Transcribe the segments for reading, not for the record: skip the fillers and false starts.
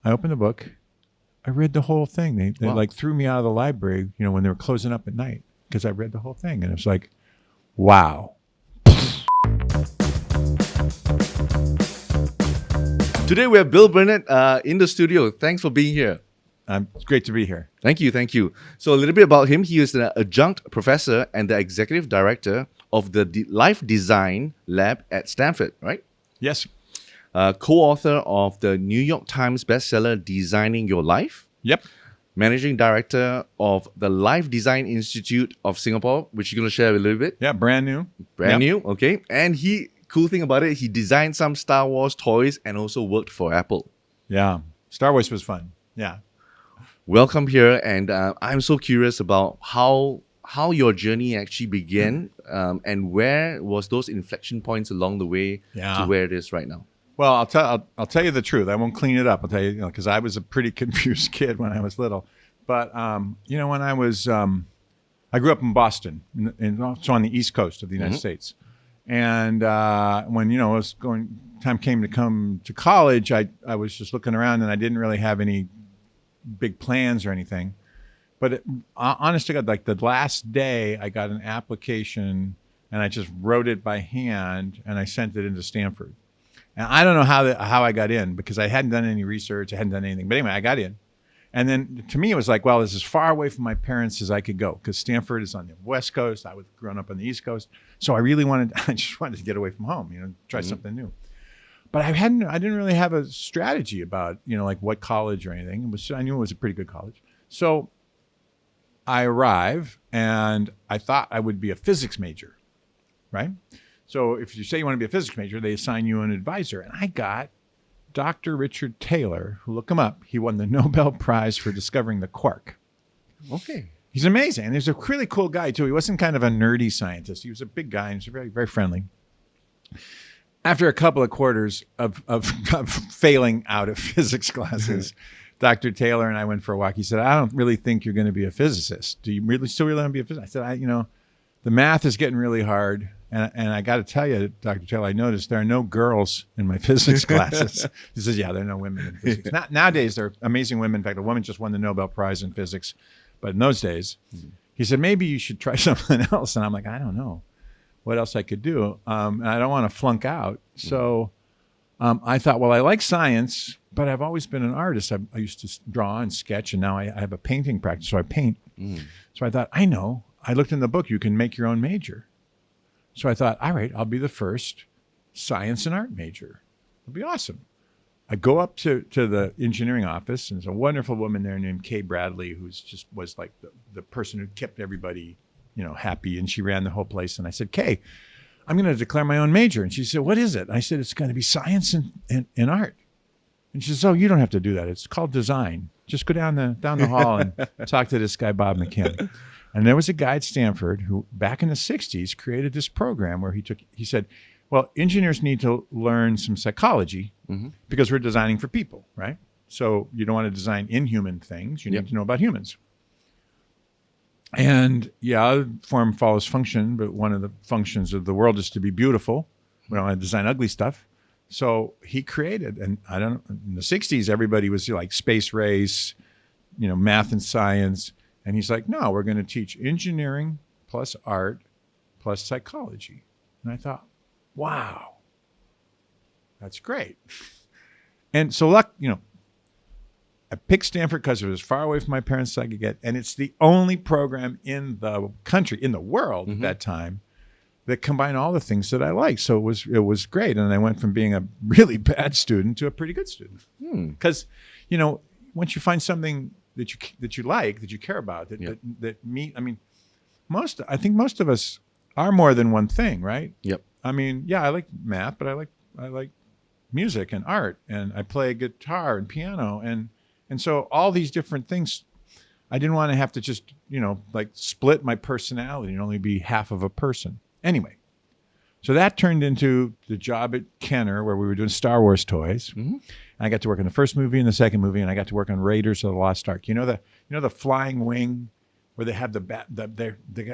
I opened the book. I read the whole thing. They Wow. like threw me out of the library, when they were closing up at night because I read the whole thing. And it was like, wow. Today we have Bill Burnett in the studio. Thanks for being here. It's great to be here. Thank you. So a little bit about him. He is an adjunct professor and the executive director of the Life Design Lab at Stanford, right? Yes. Co-author of the New York Times bestseller Designing Your Life. Yep. Managing director of the Life Design Institute of Singapore, which you're going to share a little bit. Yeah, brand new. Brand new, okay. And cool thing about it, he designed some Star Wars toys and also worked for Apple. Yeah. Star Wars was fun. Yeah. Welcome here, and I'm so curious about how your journey actually began, and where was those inflection points along the way to where it is right now. Well, I'll tell you the truth. I won't clean it up. I'll tell you, because I was a pretty confused kid when I was little. But when I was, I grew up in Boston, so on the East Coast of the United States. And when time came to come to college, I was just looking around and I didn't really have any big plans or anything. But honest to God, like the last day, I got an application and I just wrote it by hand and I sent it into Stanford. And I don't know how I got in because I hadn't done any research. I hadn't done anything. But anyway, I got in. And then to me, it was like, well, it's as far away from my parents as I could go because Stanford is on the West Coast. I was growing up on the East Coast. So I just wanted to get away from home, try something new. But I didn't really have a strategy about, like what college or anything. I knew it was a pretty good college. So I arrive and I thought I would be a physics major, right? So if you say you want to be a physics major, they assign you an advisor. And I got Dr. Richard Taylor, who, look him up. He won the Nobel Prize for discovering the quark. Okay. He's amazing. And he's a really cool guy, too. He wasn't kind of a nerdy scientist. He was a big guy. He was very, very friendly. After a couple of quarters of failing out of physics classes, Dr. Taylor and I went for a walk. He said, I don't really think you're going to be a physicist. Do you still really want to be a physicist? I said, the math is getting really hard. And I got to tell you, Dr. Taylor, I noticed there are no girls in my physics classes. He says, yeah, there are no women in physics. Nowadays, there are amazing women. In fact, a woman just won the Nobel Prize in physics. But in those days, he said, maybe you should try something else. And I'm like, I don't know what else I could do. And I don't want to flunk out. So I thought, well, I like science, but I've always been an artist. I used to draw and sketch, and now I have a painting practice, so I paint. So I thought, I know. I looked in the book, you can make your own major. So I thought, all right, I'll be the first science and art major. It'll be awesome. I go up to the engineering office, and there's a wonderful woman there named Kay Bradley, was like the person who kept everybody, happy, and she ran the whole place. And I said, Kay, I'm going to declare my own major. And she said, what is it? I said, it's going to be science and art. And she says, oh, you don't have to do that. It's called design. Just go down the hall and talk to this guy, Bob McKim. And there was a guy at Stanford who, back in the 60s, created this program where he said, well, engineers need to learn some psychology because we're designing for people, right? So you don't want to design inhuman things. You need to know about humans. And form follows function, but one of the functions of the world is to be beautiful. We don't want to design ugly stuff. So he created, and in the 60s, everybody was like space race, math and science. And he's like, no, we're going to teach engineering plus art plus psychology. And I thought, wow, that's great. And so I picked Stanford because it was as far away from my parents as I could get. And it's the only program in the country, in the world at that time, that combined all the things that I liked. So it was great. And I went from being a really bad student to a pretty good student. Because, once you find something that you like, that you care about, I think most of us are more than one thing, right? Yep. I mean, I like math, but I like music and art, and I play guitar and piano, and so all these different things. I didn't want to have to just split my personality and only be half of a person. Anyway, so that turned into the job at Kenner, where we were doing Star Wars toys. And I got to work on the first movie and the second movie, and I got to work on Raiders of the Lost Ark. The flying wing, where they have the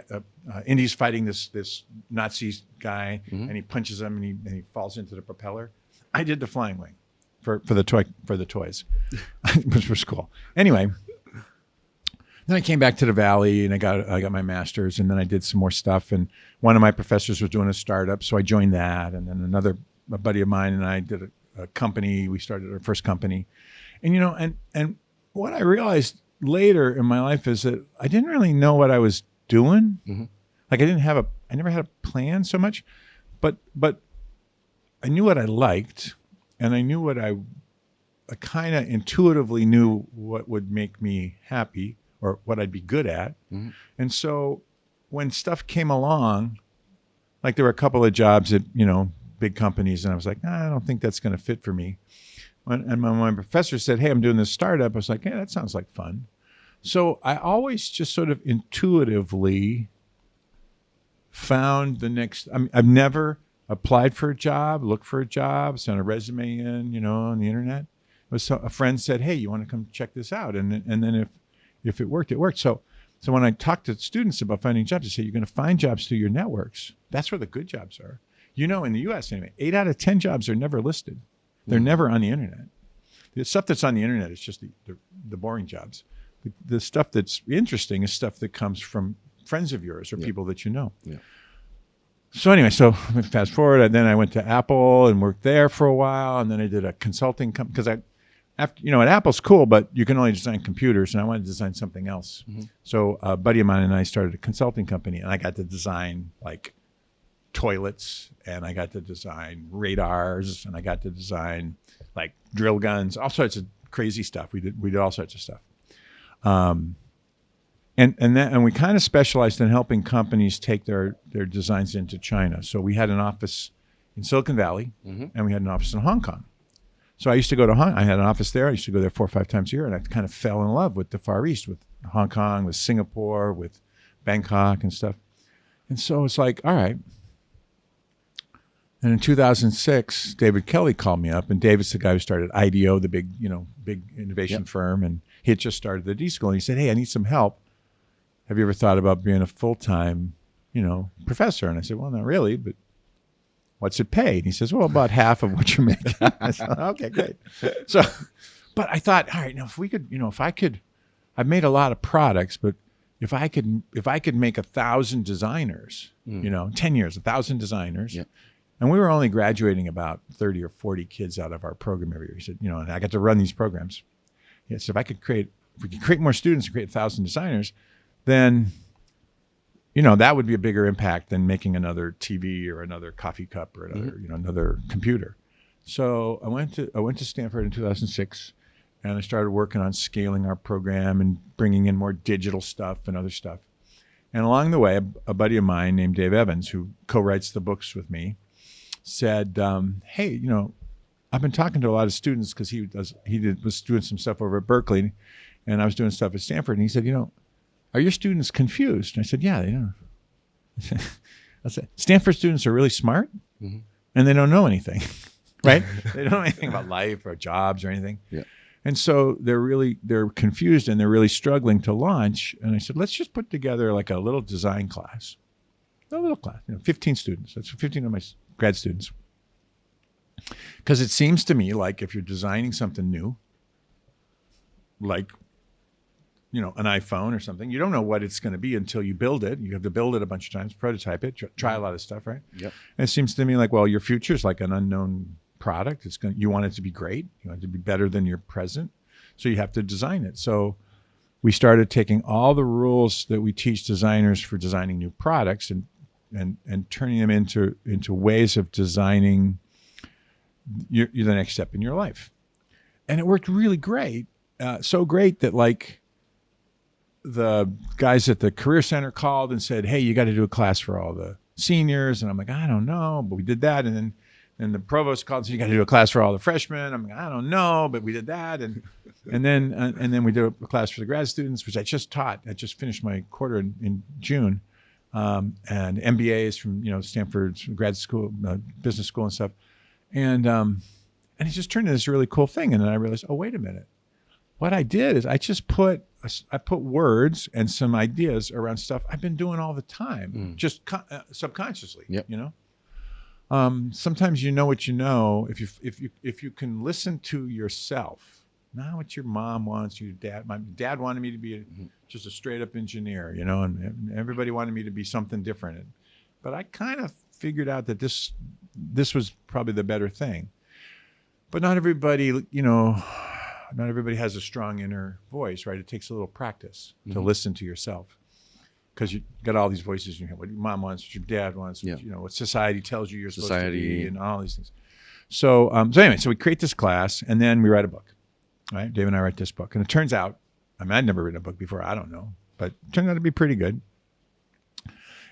Indy's fighting this Nazi guy, and he punches him and he falls into the propeller. I did the flying wing for the toys, which was cool. Anyway, then I came back to the Valley and I got my master's, and then I did some more stuff. And one of my professors was doing a startup, so I joined that. And then a buddy of mine and I did a company. We started our first company, and and what I realized later in my life is that I didn't really know what I was doing. Mm-hmm. Like I never had a plan so much, but I knew what I liked, and I knew what I kind of intuitively knew what would make me happy or what I'd be good at. Mm-hmm. And so when stuff came along, like there were a couple of jobs at, big companies, and I was like, I don't think that's going to fit for me. And my professor said, hey, I'm doing this startup. I was like, yeah, that sounds like fun. So I always just sort of intuitively found the next. I've never applied for a job, looked for a job, sent a resume in, on the internet. It was a friend said, hey, you want to come check this out? And then if it worked, it worked. So when I talk to students about finding jobs, I say, you're going to find jobs through your networks. That's where the good jobs are. In the U.S. anyway, 8 out of 10 jobs are never listed. They're never on the internet. The stuff that's on the internet is just the boring jobs. The stuff that's interesting is stuff that comes from friends of yours or people that you know. Yeah. So anyway, fast forward, then I went to Apple and worked there for a while, and then I did a consulting company because at Apple's cool, but you can only design computers, and I wanted to design something else. Mm-hmm. So a buddy of mine and I started a consulting company, and I got to design like toilets, and I got to design radars, and I got to design like drill guns, all sorts of crazy stuff. We did all sorts of stuff. And we kind of specialized in helping companies take their designs into China. So we had an office in Silicon Valley, mm-hmm. and we had an office in Hong Kong. So I used to go to I had an office there. I used to go there 4 or 5 times a year, and I kind of fell in love with the Far East, with Hong Kong, with Singapore, with Bangkok and stuff. And so it's like, all right. And in 2006, David Kelly called me up, and David's the guy who started IDEO, the big innovation firm, and he had just started the D School, and he said, hey, I need some help. Have you ever thought about being a full-time, professor? And I said, well, not really, but what's it pay? And he says, well, about half of what you're making. I said, okay, great. So, but I thought, all right, now if we could, I've made a lot of products, but if I could make 1,000 designers, 10 years, 1,000 designers. Yeah. And we were only graduating about 30 or 40 kids out of our program every year. He said, and I got to run these programs. He said, if we could create more students and create 1,000 designers, then, that would be a bigger impact than making another TV or another coffee cup or another, mm-hmm. Another computer. So I went to Stanford in 2006, and I started working on scaling our program and bringing in more digital stuff and other stuff. And along the way, a buddy of mine named Dave Evans, who co-writes the books with me, said, hey, I've been talking to a lot of students because he was doing some stuff over at Berkeley, and I was doing stuff at Stanford. And he said, are your students confused? And I said, yeah, they are. I said, Stanford students are really smart, mm-hmm. and they don't know anything, right? They don't know anything about life or jobs or anything. Yeah. And so they're confused, and they're really struggling to launch. And I said, let's just put together like a little design class, 15 students. That's 15 of my grad students. Because it seems to me like if you're designing something new, like, an iPhone or something, you don't know what it's going to be until you build it. You have to build it a bunch of times, prototype it, try a lot of stuff, right? Yep. And it seems to me like, well, your future is like an unknown product. You want it to be great. You want it to be better than your present. So you have to design it. So we started taking all the rules that we teach designers for designing new products and turning them into ways of designing the next step in your life. And it worked really great. So great that like the guys at the Career Center called and said, hey, you got to do a class for all the seniors. And I'm like, I don't know, but we did that. And then the provost called and said, you got to do a class for all the freshmen. I'm like, I don't know, but we did that. And then we did a class for the grad students, which I just taught. I just finished my quarter in June. And MBAs from Stanford grad school, business school and stuff, and it just turned into this really cool thing. And then I realized, oh, wait a minute, what I did is I just put words and some ideas around stuff I've been doing all the time, just subconsciously, yep. sometimes you know what you know if you can listen to yourself, not what your mom wants, your dad. My dad wanted me to be just a straight up engineer, you know, and everybody wanted me to be something different. But I kind of figured out that this was probably the better thing. But not everybody, you know, not everybody has a strong inner voice, right? It takes a little practice to listen to yourself, because you got all these voices in your head. What your mom wants, what your dad wants, what, you know, what society tells you you're supposed to be, and all these things. So, so we create this class, and then we write a book, right? Dave and I write this book, and it turns out, I mean, I'd never written a book before. I don't know, but it turned out to be pretty good.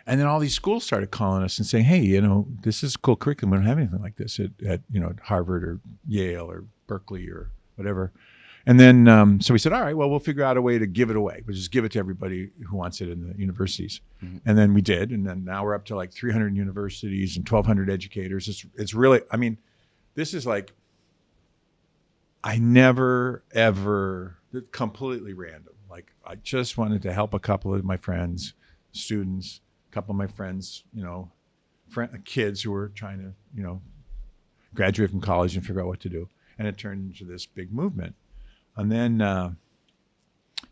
And then all these schools started calling us and saying, hey, you know, this is a cool curriculum. We don't have anything like this at you know, at Harvard or Yale or Berkeley or whatever. And then, so we said, all right, well, we'll figure out a way to give it away. We'll just give it to everybody who wants it in the universities. And then we did. And then now we're up to like 300 universities and 1,200 educators. It's really, I mean, this is like, I never, ever, completely random. Like, I just wanted to help a couple of my friends, students, a couple of my friends, you know, kids who were trying to, you know, graduate from college and figure out what to do. And it turned into this big movement. And then,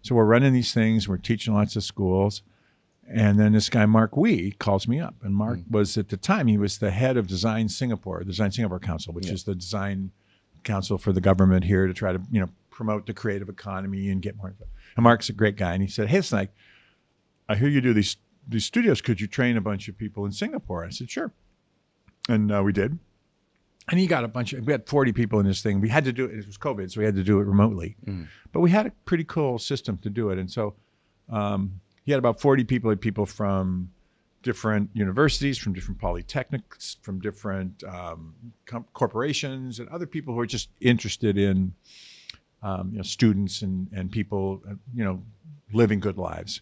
so we're running these things, we're teaching lots of schools. And then this guy, Mark Wee, calls me up. And Mark was, at the time, he was the head of Design Singapore Council, which is the design council for the government here to try to, you know, promote the creative economy and get more. And Mark's a great guy. And he said, hey, listen, I hear you do these studios. Could you train a bunch of people in Singapore? I said, sure. And we did. And he got we had 40 people in this thing. We had to do it. It was COVID, so we had to do it remotely. But we had a pretty cool system to do it. And so he had about 40 people, from different universities, from different polytechnics, from different corporations, and other people who are just interested in you know, students and people, you know, living good lives.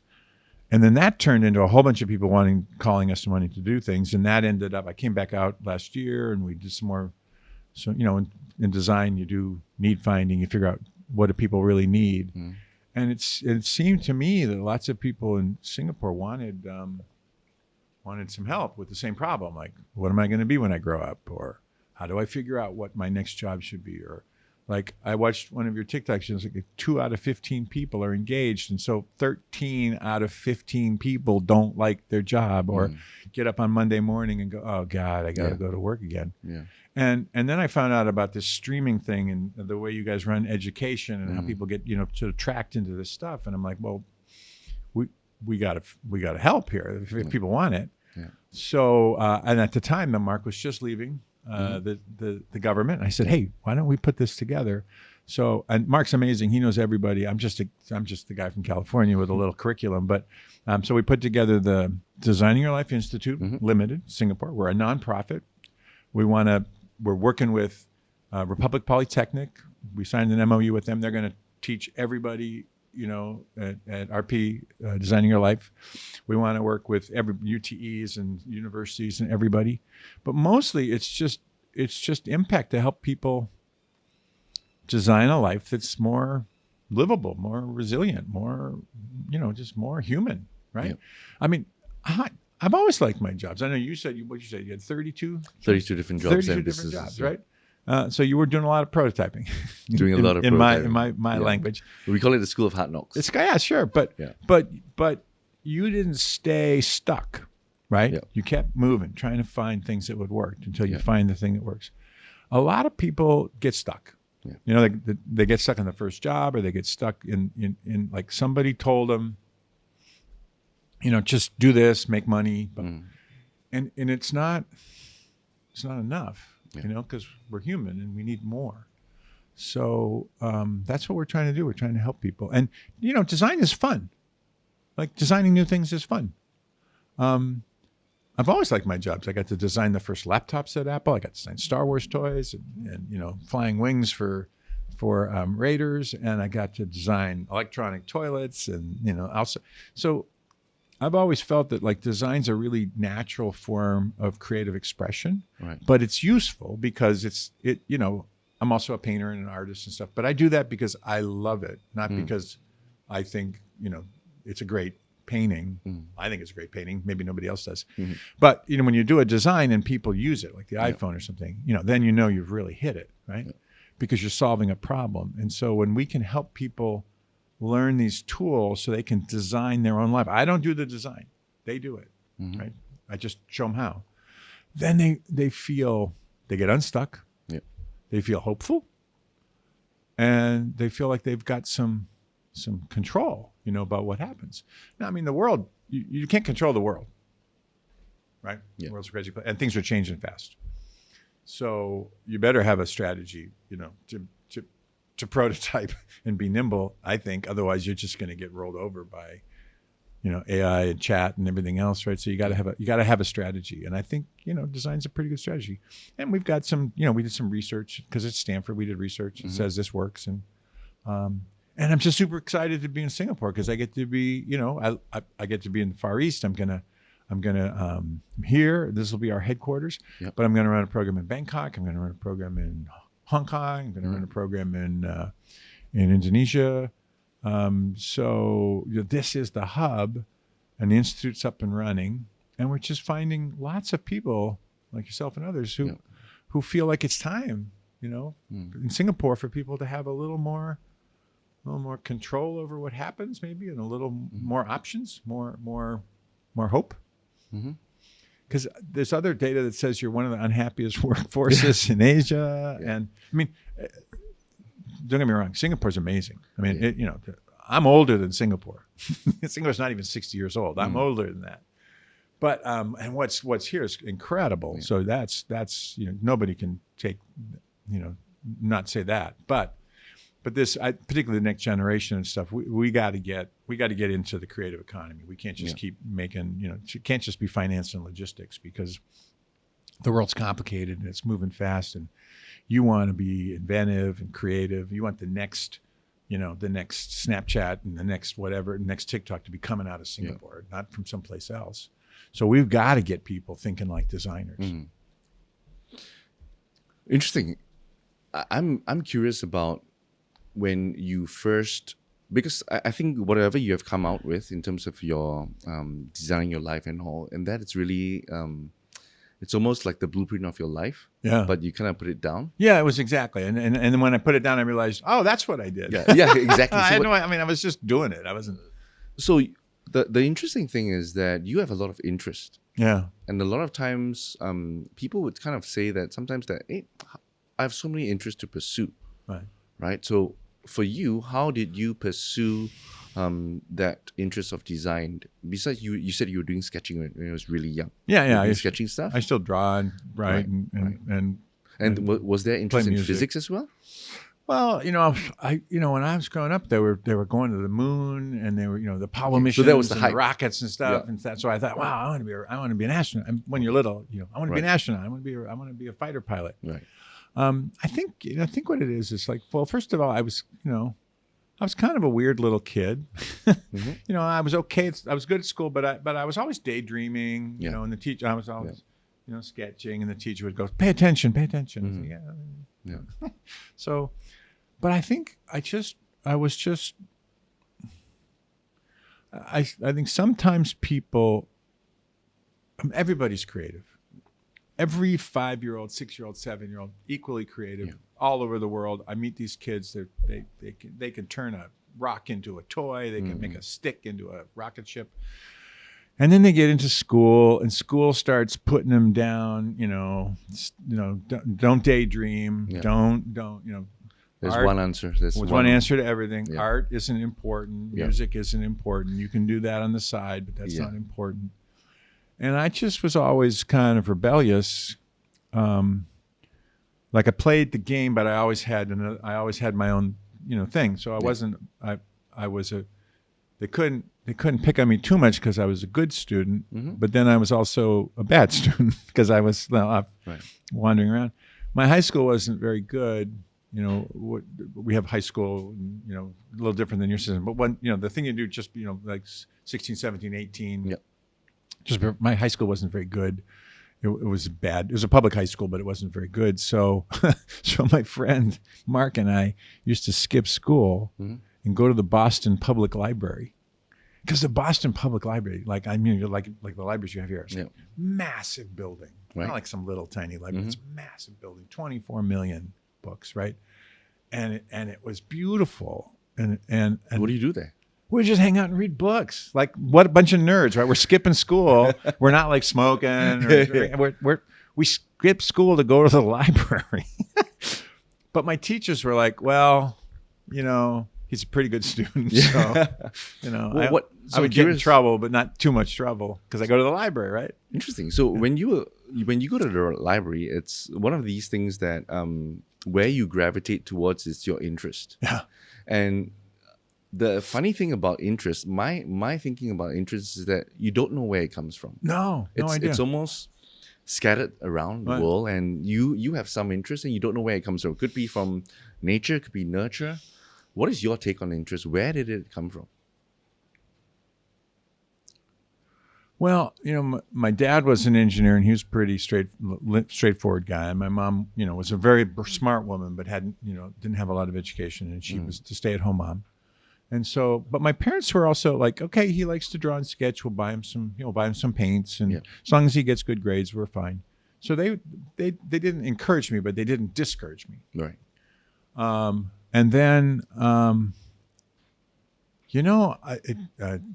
And then that turned into a whole bunch of people calling us and wanting to do things. And that ended up, I came back out last year and we did some more. So, you know, in design, you do need finding, you figure out what do people really need. And it seemed to me that lots of people in Singapore wanted some help with the same problem. Like, what am I going to be when I grow up? Or how do I figure out what my next job should be? Or, like, I watched one of your TikToks, it's like 2 out of 15 people are engaged. And so 13 out of 15 people don't like their job or get up on Monday morning and go, oh God, I got to go to work again. And then I found out about this streaming thing and the way you guys run education and how people get, you know, sort of tracked into this stuff. And I'm like, well, we got to help here if people want it. So, and at the time, Mark was just leaving the government. And I said, hey, why don't we put this together? So, and Mark's amazing. He knows everybody. I'm just the guy from California with a little curriculum. But so we put together the Designing Your Life Institute Limited, Singapore. We're a nonprofit. We're working with Republic Polytechnic. We signed an MOU with them. They're going to teach everybody, you know, at RP, Designing Your Life. We want to work with every UTEs and universities and everybody. But mostly it's just impact to help people design a life that's more livable, more resilient, more, you know, just more human, right? I mean, I've always liked my jobs. I know you said, what you said, you had 32 different jobs. 32 different jobs, right? So you were doing a lot of prototyping. Doing a lot of prototyping. In my language. We call it the School of Hard Knocks. Yeah, sure. But you didn't stay stuck, right? You kept moving, trying to find things that would work until you find the thing that works. A lot of people get stuck. You know, they get stuck in the first job, or they get stuck in like somebody told them, you know, just do this, make money. But, and it's not enough. You know, because we're human and we need more. So that's what we're trying to do. We're trying to help people. And, you know, design is fun. Like, designing new things is fun. I've always liked my jobs. I got to design the first laptops at Apple. I got to design Star Wars toys and you know, flying wings for Raiders. And I got to design electronic toilets and, you know, also. So I've always felt that, like, design's a really natural form of creative expression, but it's useful because you know, I'm also a painter and an artist and stuff, but I do that because I love it, not because I think, you know, it's a great painting. I think it's a great painting. Maybe nobody else does. But, when you do a design and people use it, like the iPhone or something, then you've really hit it, right? Because you're solving a problem. And so when we can help people learn these tools so they can design their own life. I don't do the design. They do it, right? I just show them how. Then they get unstuck. Yep. They feel hopeful. And they feel like they've got some control, about what happens. Now, the world, you can't control the world, right? Yeah. The world's a crazy place, and things are changing fast. So you better have a strategy, to prototype and be nimble, I think. Otherwise, you're just going to get rolled over by, AI and chat and everything else, right? So you got to have a strategy, and I think design's a pretty good strategy. And we've got some, we did some research because it's Stanford. We did research that says this works, and I'm just super excited to be in Singapore because I get to be, I get to be in the Far East. I'm here. This will be our headquarters, but I'm going to run a program in Bangkok. I'm going to run a program in Hong Kong. I'm going to run a program in Indonesia. So this is the hub, and the institute's up and running, and we're just finding lots of people like yourself and others who feel like it's time, in Singapore for people to have a little more control over what happens, maybe, and a little more options, more hope. Because there's other data that says you're one of the unhappiest workforces in Asia. And don't get me wrong, Singapore's amazing. I'm older than Singapore. Singapore's not even 60 years old. I'm older than that. But and what's here is incredible. Yeah. So that's nobody can take not say that. But this, particularly the next generation and stuff, we got to get into the creative economy. We can't just keep making, it can't just be finance and logistics, because the world's complicated and it's moving fast, and you want to be inventive and creative. You want the next Snapchat and the next TikTok to be coming out of Singapore, not from someplace else. So we've got to get people thinking like designers. Interesting. I'm curious about when you first, because I think whatever you have come out with in terms of your designing your life and all, and that it's really, it's almost like the blueprint of your life. Yeah. But you kind of put it down. Yeah, it was exactly. And then when I put it down, I realized, oh, that's what I did. Yeah, exactly. I was just doing it. I wasn't. So the interesting thing is that you have a lot of interest. Yeah. And a lot of times people would kind of say that sometimes that, hey, I have so many interests to pursue. Right. So for you, how did you pursue that interest of design? Besides, you said you were doing sketching when you was really young. Yeah. I sketching stuff. I still draw and write and was there interest in physics as well? Well, when I was growing up, they were going to the moon, and they were, the Apollo missions, so that was the rockets and stuff, and that's why I thought, wow, I want to be an astronaut. And when you're little, I want to be an astronaut. I want to be a fighter pilot. Right. I think what it is like, well, first of all, I was kind of a weird little kid. I was okay. I was good at school, but I was always daydreaming, and the teacher, I was always, sketching, and the teacher would go, pay attention. I was like, So, but I think I think sometimes people, everybody's creative. Every 5-year-old, 6-year-old, 7-year-old, equally creative, all over the world. I meet these kids. They can turn a rock into a toy. They can make a stick into a rocket ship. And then they get into school, and school starts putting them down. Don't daydream. Yeah. Don't. There's one answer. There's one answer to everything. Yeah. Art isn't important. Yeah. Music isn't important. You can do that on the side, but that's not important. And I just was always kind of rebellious. Like I played the game, but I always had my own, thing. So I wasn't. They couldn't pick on me too much because I was a good student, but then I was also a bad student because I was wandering around. My high school wasn't very good. We have high school, a little different than your system. But when, the thing you do just, like 16, 17, 18. Just my high school wasn't very good. It was bad. It was a public high school, but it wasn't very good. So, so my friend Mark and I used to skip school and go to the Boston Public Library, because the Boston Public Library, like the libraries you have here, it's Yeah. like massive building, Right. not like some little tiny library. It's a massive building, 24 million books, right? And it was beautiful. And What do you do there? we just hang out and read books. Like what a bunch of nerds, right? We're skipping school. We're not like smoking. We skip school to go to the library. But my teachers were like, well, he's a pretty good student. So, Well, I would get in trouble, but not too much trouble because I go to the library, right? Interesting. So when you go to the library, it's one of these things that where you gravitate towards is your interest. Yeah. And the funny thing about interest, my thinking about interest is that you don't know where it comes from. No idea. It's almost scattered around the Right. world, and you have some interest and you don't know where it comes from. It could be from nature, it could be nurture. What is your take on interest? Where did it come from? Well, my dad was an engineer, and he was a pretty straightforward guy. And my mom, was a very smart woman, but didn't have a lot of education, and she was a stay-at-home mom. And so, but my parents were also like, okay, he likes to draw and sketch. We'll buy him some paints, and as long as he gets good grades, we're fine. So they didn't encourage me, but they didn't discourage me. Right. And then,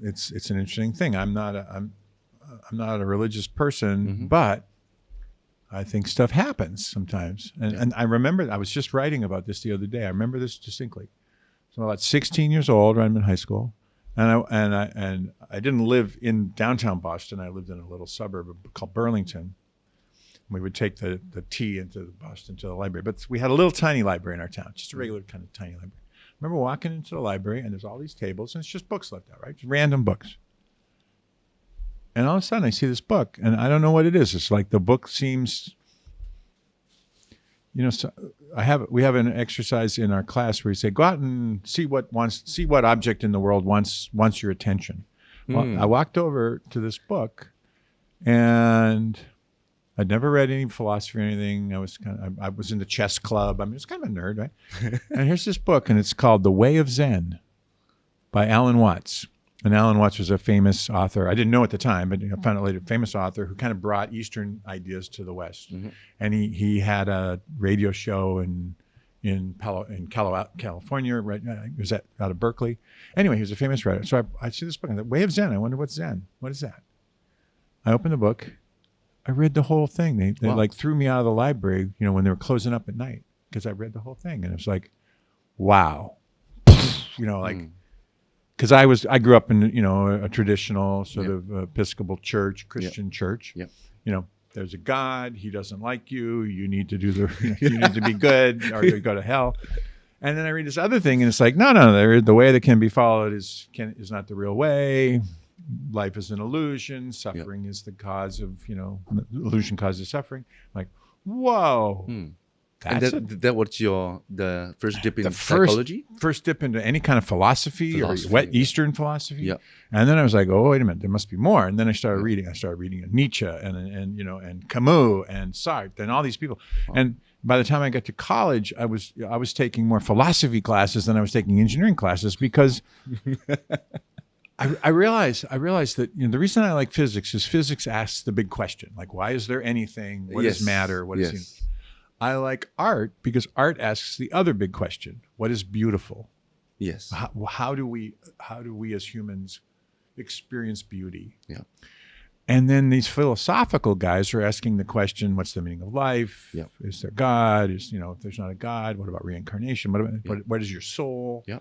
it's an interesting thing. I'm not a religious person, but I think stuff happens sometimes. And I remember I was just writing about this the other day. I remember this distinctly. So I'm about 16 years old, right? I'm in high school, and I didn't live in downtown Boston. I lived in a little suburb called Burlington. We would take the T into Boston to the library, but we had a little tiny library in our town, just a regular kind of tiny library. I remember walking into the library, and there's all these tables, and it's just books left out, right? Just random books. And all of a sudden, I see this book, and I don't know what it is. It's like the book seems, so we have an exercise in our class where we say, go out and see what object in the world wants your attention. Well, I walked over to this book, and I'd never read any philosophy or anything. I was in the chess club. I mean, it's kind of a nerd, right? And here's this book, and it's called The Way of Zen by Alan Watts. And Alan Watts was a famous author. I didn't know at the time, but I found out later, famous author who kind of brought Eastern ideas to the West. And he had a radio show in California, right? He was out of Berkeley. Anyway, he was a famous writer. So I see this book, and The Way of Zen. I wonder what's Zen. What is that? I opened the book. I read the whole thing. They like threw me out of the library, when they were closing up at night, because I read the whole thing, and it was like, wow, because I grew up in a traditional sort of Episcopal church, Christian church. Yep. There's a God. He doesn't like you. You need to you need to be good, or you go to hell. And then I read this other thing, and it's like, no, the way that can be followed is not the real way. Life is an illusion. Suffering is the cause of, illusion causes suffering. I'm like, whoa. And that was the first dip in psychology? First dip into any kind of philosophy. Or Eastern philosophy. Yep. And then I was like, oh, wait a minute, there must be more. And then I started reading. I started reading Nietzsche and Camus and Sartre and all these people. Wow. And by the time I got to college, I was taking more philosophy classes than I was taking engineering classes, because I realized that the reason I like physics is physics asks the big question, like, why is there anything? What is matter? What is I like art because art asks the other big question: what is beautiful? Yes. How do we as humans experience beauty? Yeah. And then these philosophical guys are asking the question: what's the meaning of life? Yeah. Is there God? If there's not a God, what about reincarnation? What is your soul? Yeah.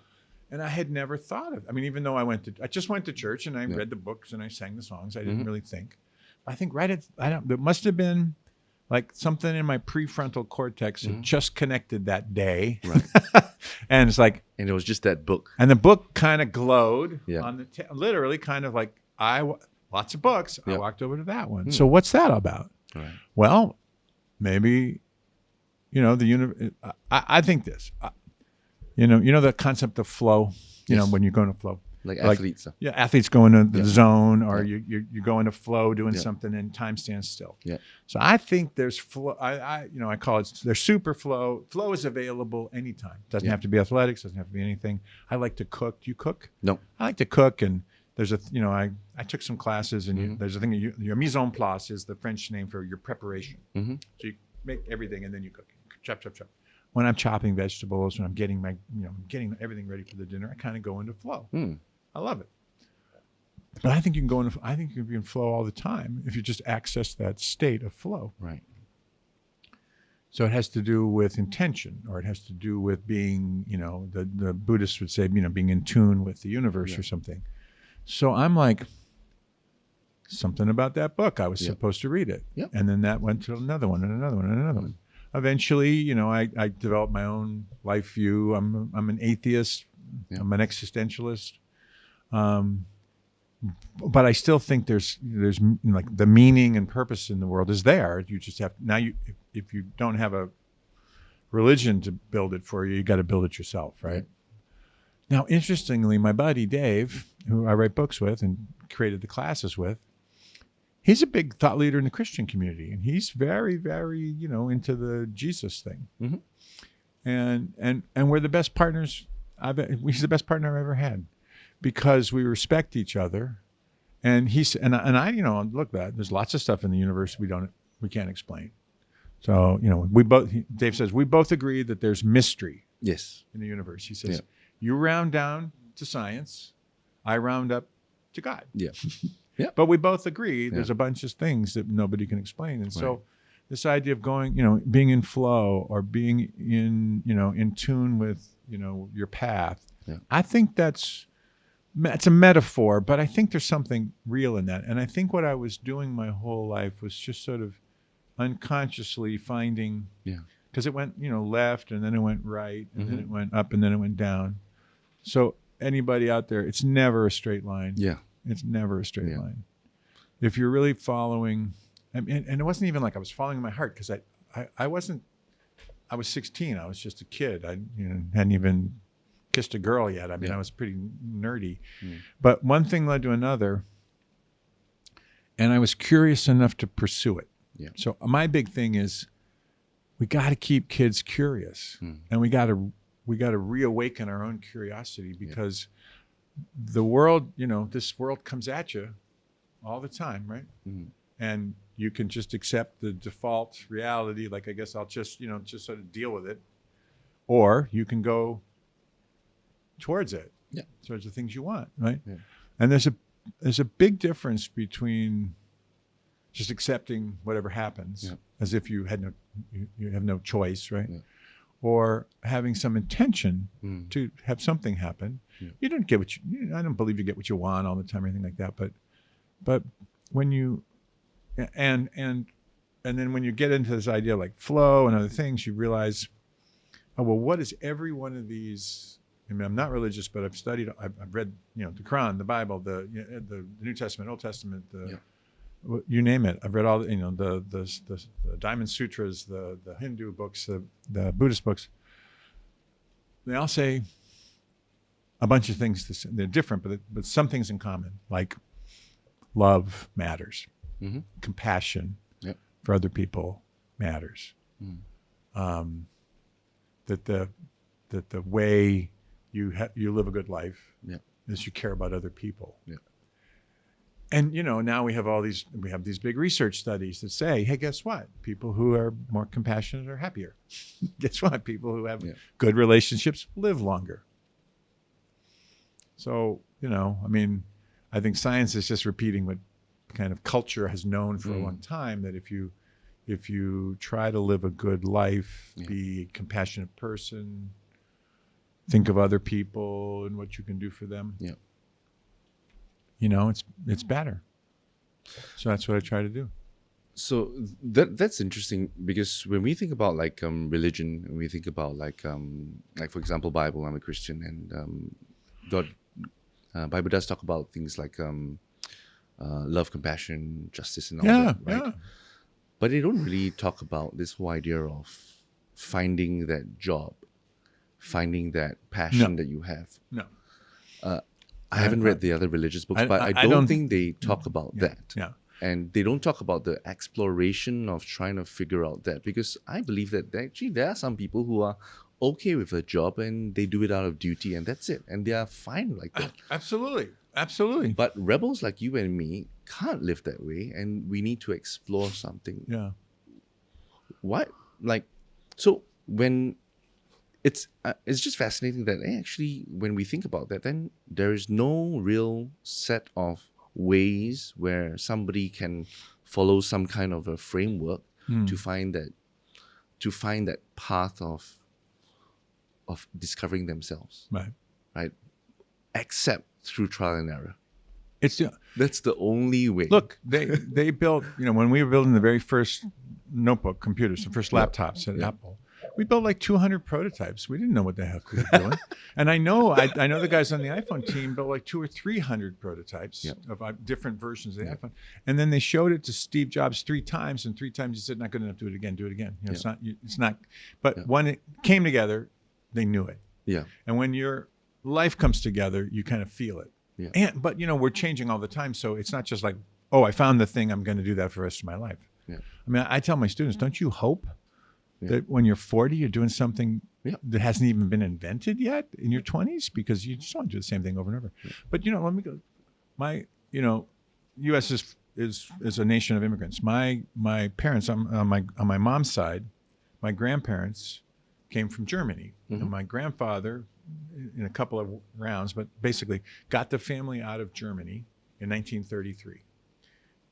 And I had never thought of. I mean, even though I just went to church and I read the books and I sang the songs. I didn't really think. I think there must have been like something in my prefrontal cortex had just connected that day. Right. And it's like, and it was just that book. And the book kind of glowed on the literally kind of like lots of books. I walked over to that one. So what's that about? Right. Well, maybe, the universe. I think this. The concept of flow, when you go into flow. Like athletes. Athletes go into the zone, or you go into flow doing something and time stands still. Yeah. So I think there's flow. I call it, there's super flow. Flow is available anytime. Doesn't have to be athletics, doesn't have to be anything. I like to cook. Do you cook? No. I like to cook, and there's a, I took some classes and there's a thing, your mise en place is the French name for your preparation. Mm-hmm. So you make everything and then you cook it. Chop, chop, chop. When I'm chopping vegetables, when I'm getting getting everything ready for the dinner, I kind of go into flow. I love it. But I think you can be in flow all the time if you just access that state of flow. Right. So it has to do with intention, or it has to do with being, the Buddhists would say, being in tune with the universe or something. So I'm like, something about that book. I was supposed to read it. Yep. And then that went to another one and another one and another one. Eventually, I developed my own life view. I'm an atheist. Yeah. I'm an existentialist. But I still think there's like the meaning and purpose in the world is there. You just have if you don't have a religion to build it for you, you got to build it yourself, right? Now, interestingly, my buddy Dave, who I write books with and created the classes with, he's a big thought leader in the Christian community, and he's very, very, into the Jesus thing. Mm-hmm. And we're the best partners. He's the best partner I've ever had, because we respect each other. And I look, there's lots of stuff in the universe we can't explain. So, Dave says, we both agree that there's mystery. Yes. In the universe. He says, you round down to science, I round up to God. Yeah. Yeah. But we both agree there's a bunch of things that nobody can explain. And so this idea of going, being in flow or being in tune with, your path, I think it's a metaphor, but I think there's something real in that. And I think what I was doing my whole life was just sort of unconsciously finding, because it went, left and then it went right and then it went up and then it went down. So anybody out there, it's never a straight line. Yeah. It's never a straight line. If you're really following, and it wasn't even like I was following my heart, because I was 16. I was just a kid. I hadn't even kissed a girl yet. I mean, I was pretty nerdy. But one thing led to another, and I was curious enough to pursue it. Yeah. So my big thing is we got to keep kids curious, and we got to reawaken our own curiosity, because the world, this world comes at you all the time, right? And you can just accept the default reality, like, I guess I'll just sort of deal with it, or you can go towards it, towards the things you want, right? Yeah. And there's a big difference between just accepting whatever happens as if you have no choice, right? Yeah. Or having some intention to have something happen. Yeah. You don't get I don't believe you get what you want all the time or anything like that, but when you and then when you get into this idea like flow and other things, you realize, oh, well, what is every one of these? I mean, I'm not religious, but I've studied, I've read, the Quran, the Bible, the New Testament, Old Testament, you name it. I've read all the Diamond Sutras, the Hindu books, the Buddhist books. They all say a bunch of things. They're different, but some things in common, like love matters, compassion for other people matters. That the way you live a good life is you care about other people. Yeah. And now we have these big research studies that say, hey, guess what? People who are more compassionate are happier. Guess what? People who have good relationships live longer. So, I mean, I think science is just repeating what kind of culture has known for a long time, that if you try to live a good life, be a compassionate person, think of other people and what you can do for them. Yeah. It's better. So that's what I try to do. So that's interesting, because when we think about like religion, and we think about like for example, Bible. I'm a Christian, and God, Bible does talk about things like love, compassion, justice, and all that, right? Yeah. But they don't really talk about this whole idea of finding that job, finding that passion that you have. No. I haven't read the other religious books, but I don't think they talk about that. Yeah. And they don't talk about the exploration of trying to figure out that, because I believe that actually there are some people who are okay with a job and they do it out of duty and that's it. And they are fine like that. Absolutely. Absolutely. But rebels like you and me can't live that way, and we need to explore something. Yeah. What? Like, so when it's just fascinating that actually when we think about that, then there is no real set of ways where somebody can follow some kind of a framework to find that path of discovering themselves, right? Except through trial and error. That's the only way. Look, they built, when we were building the very first notebook computers, the first laptops at Apple, we built like 200 prototypes. We didn't know what the heck we were doing. And I know the guys on the iPhone team built like 200 or 300 prototypes of different versions of the iPhone. And then they showed it to Steve Jobs 3 times, and 3 times he said, "Not good enough. Do it again. Do it again." It's not. But when it came together, they knew it. Yeah. And when your life comes together, you kind of feel it. Yeah. But we're changing all the time, so it's not just like, oh, I found the thing, I'm going to do that for the rest of my life. Yeah. I mean, I tell my students, don't you hope that when you're 40, you're doing something that hasn't even been invented yet in your 20s? Because you just don't do the same thing over and over. Yeah. But let me go. U.S. is a nation of immigrants. My parents on my mom's side, my grandparents came from Germany, and my grandfather, in a couple of rounds, but basically got the family out of Germany in 1933.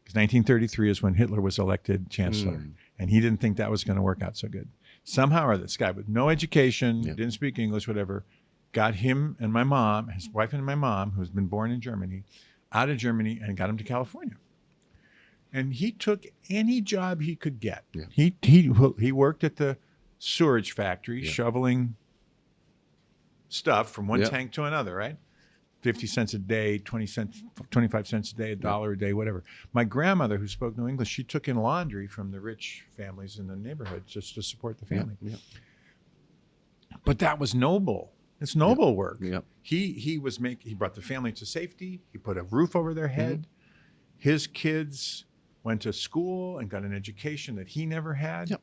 Because 1933 is when Hitler was elected chancellor, and he didn't think that was going to work out so good. Somehow or this guy with no education, didn't speak English, whatever, got him and my mom, his wife and my mom, who's been born in Germany, out of Germany and got him to California. And he took any job he could get. Yeah. He worked at the sewerage factory, shoveling stuff from one tank to another, right? 50 cents a day, 20 cents, 25 cents a day, $1 a day, whatever. My grandmother, who spoke no English, she took in laundry from the rich families in the neighborhood just to support the family. Yeah. But that was noble. It's noble work. Yeah. He brought the family to safety. He put a roof over their head. His kids went to school and got an education that he never had.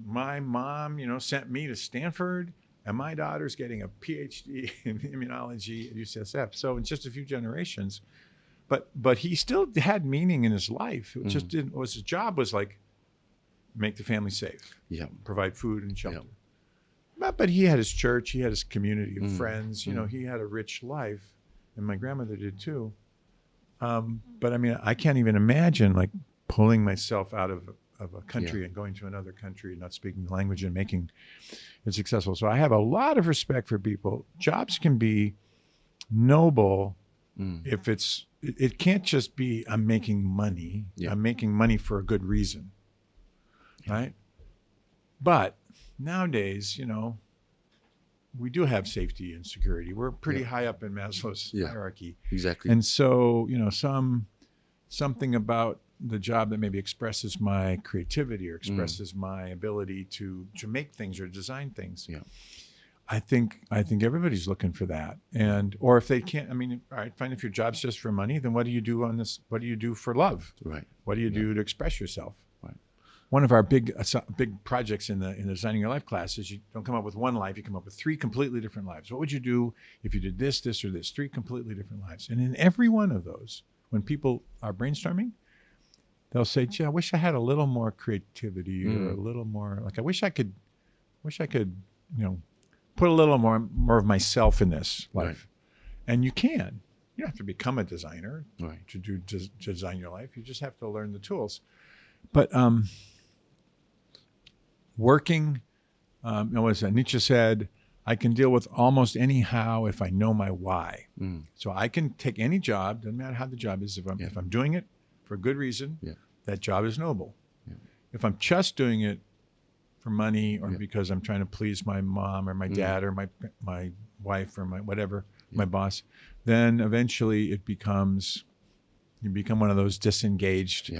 My mom, sent me to Stanford. And my daughter's getting a PhD in immunology at UCSF. So in just a few generations, but he still had meaning in his life. It just didn't. His job was like make the family safe, provide food and shelter. But he had his church, he had his community of friends. He had a rich life, and my grandmother did too. But I mean, I can't even imagine like pulling myself out of a country and going to another country and not speaking the language and making it successful. So I have a lot of respect for people. Jobs can be noble if it can't just be I'm making money. I'm making money for a good reason, right? But nowadays, we do have safety and security. We're pretty high up in Maslow's hierarchy. Exactly. And so, something about the job that maybe expresses my creativity or expresses my ability to make things or design things. Yeah. I think everybody's looking for that. Or if they can't, all right, fine. If your job's just for money, then what do you do on this? What do you do for love? Right. What do you do to express yourself? Right. One of our big projects in the Designing Your Life class is you don't come up with one life, you come up with 3 completely different lives. What would you do if you did this, this, or this? 3 completely different lives. And in every one of those, when people are brainstorming, they'll say, "Gee, I wish I had a little more creativity or a little more like I wish I could, put a little more of myself in this life." Right. And you can. You don't have to become a designer to design your life. You just have to learn the tools. But working, as Nietzsche said, I can deal with almost any how if I know my why. So I can take any job, doesn't matter how the job is. If I'm doing it for a good reason, that job is noble. Yeah. If I'm just doing it for money or because I'm trying to please my mom or my dad or my wife or my whatever, my boss, then eventually you become one of those disengaged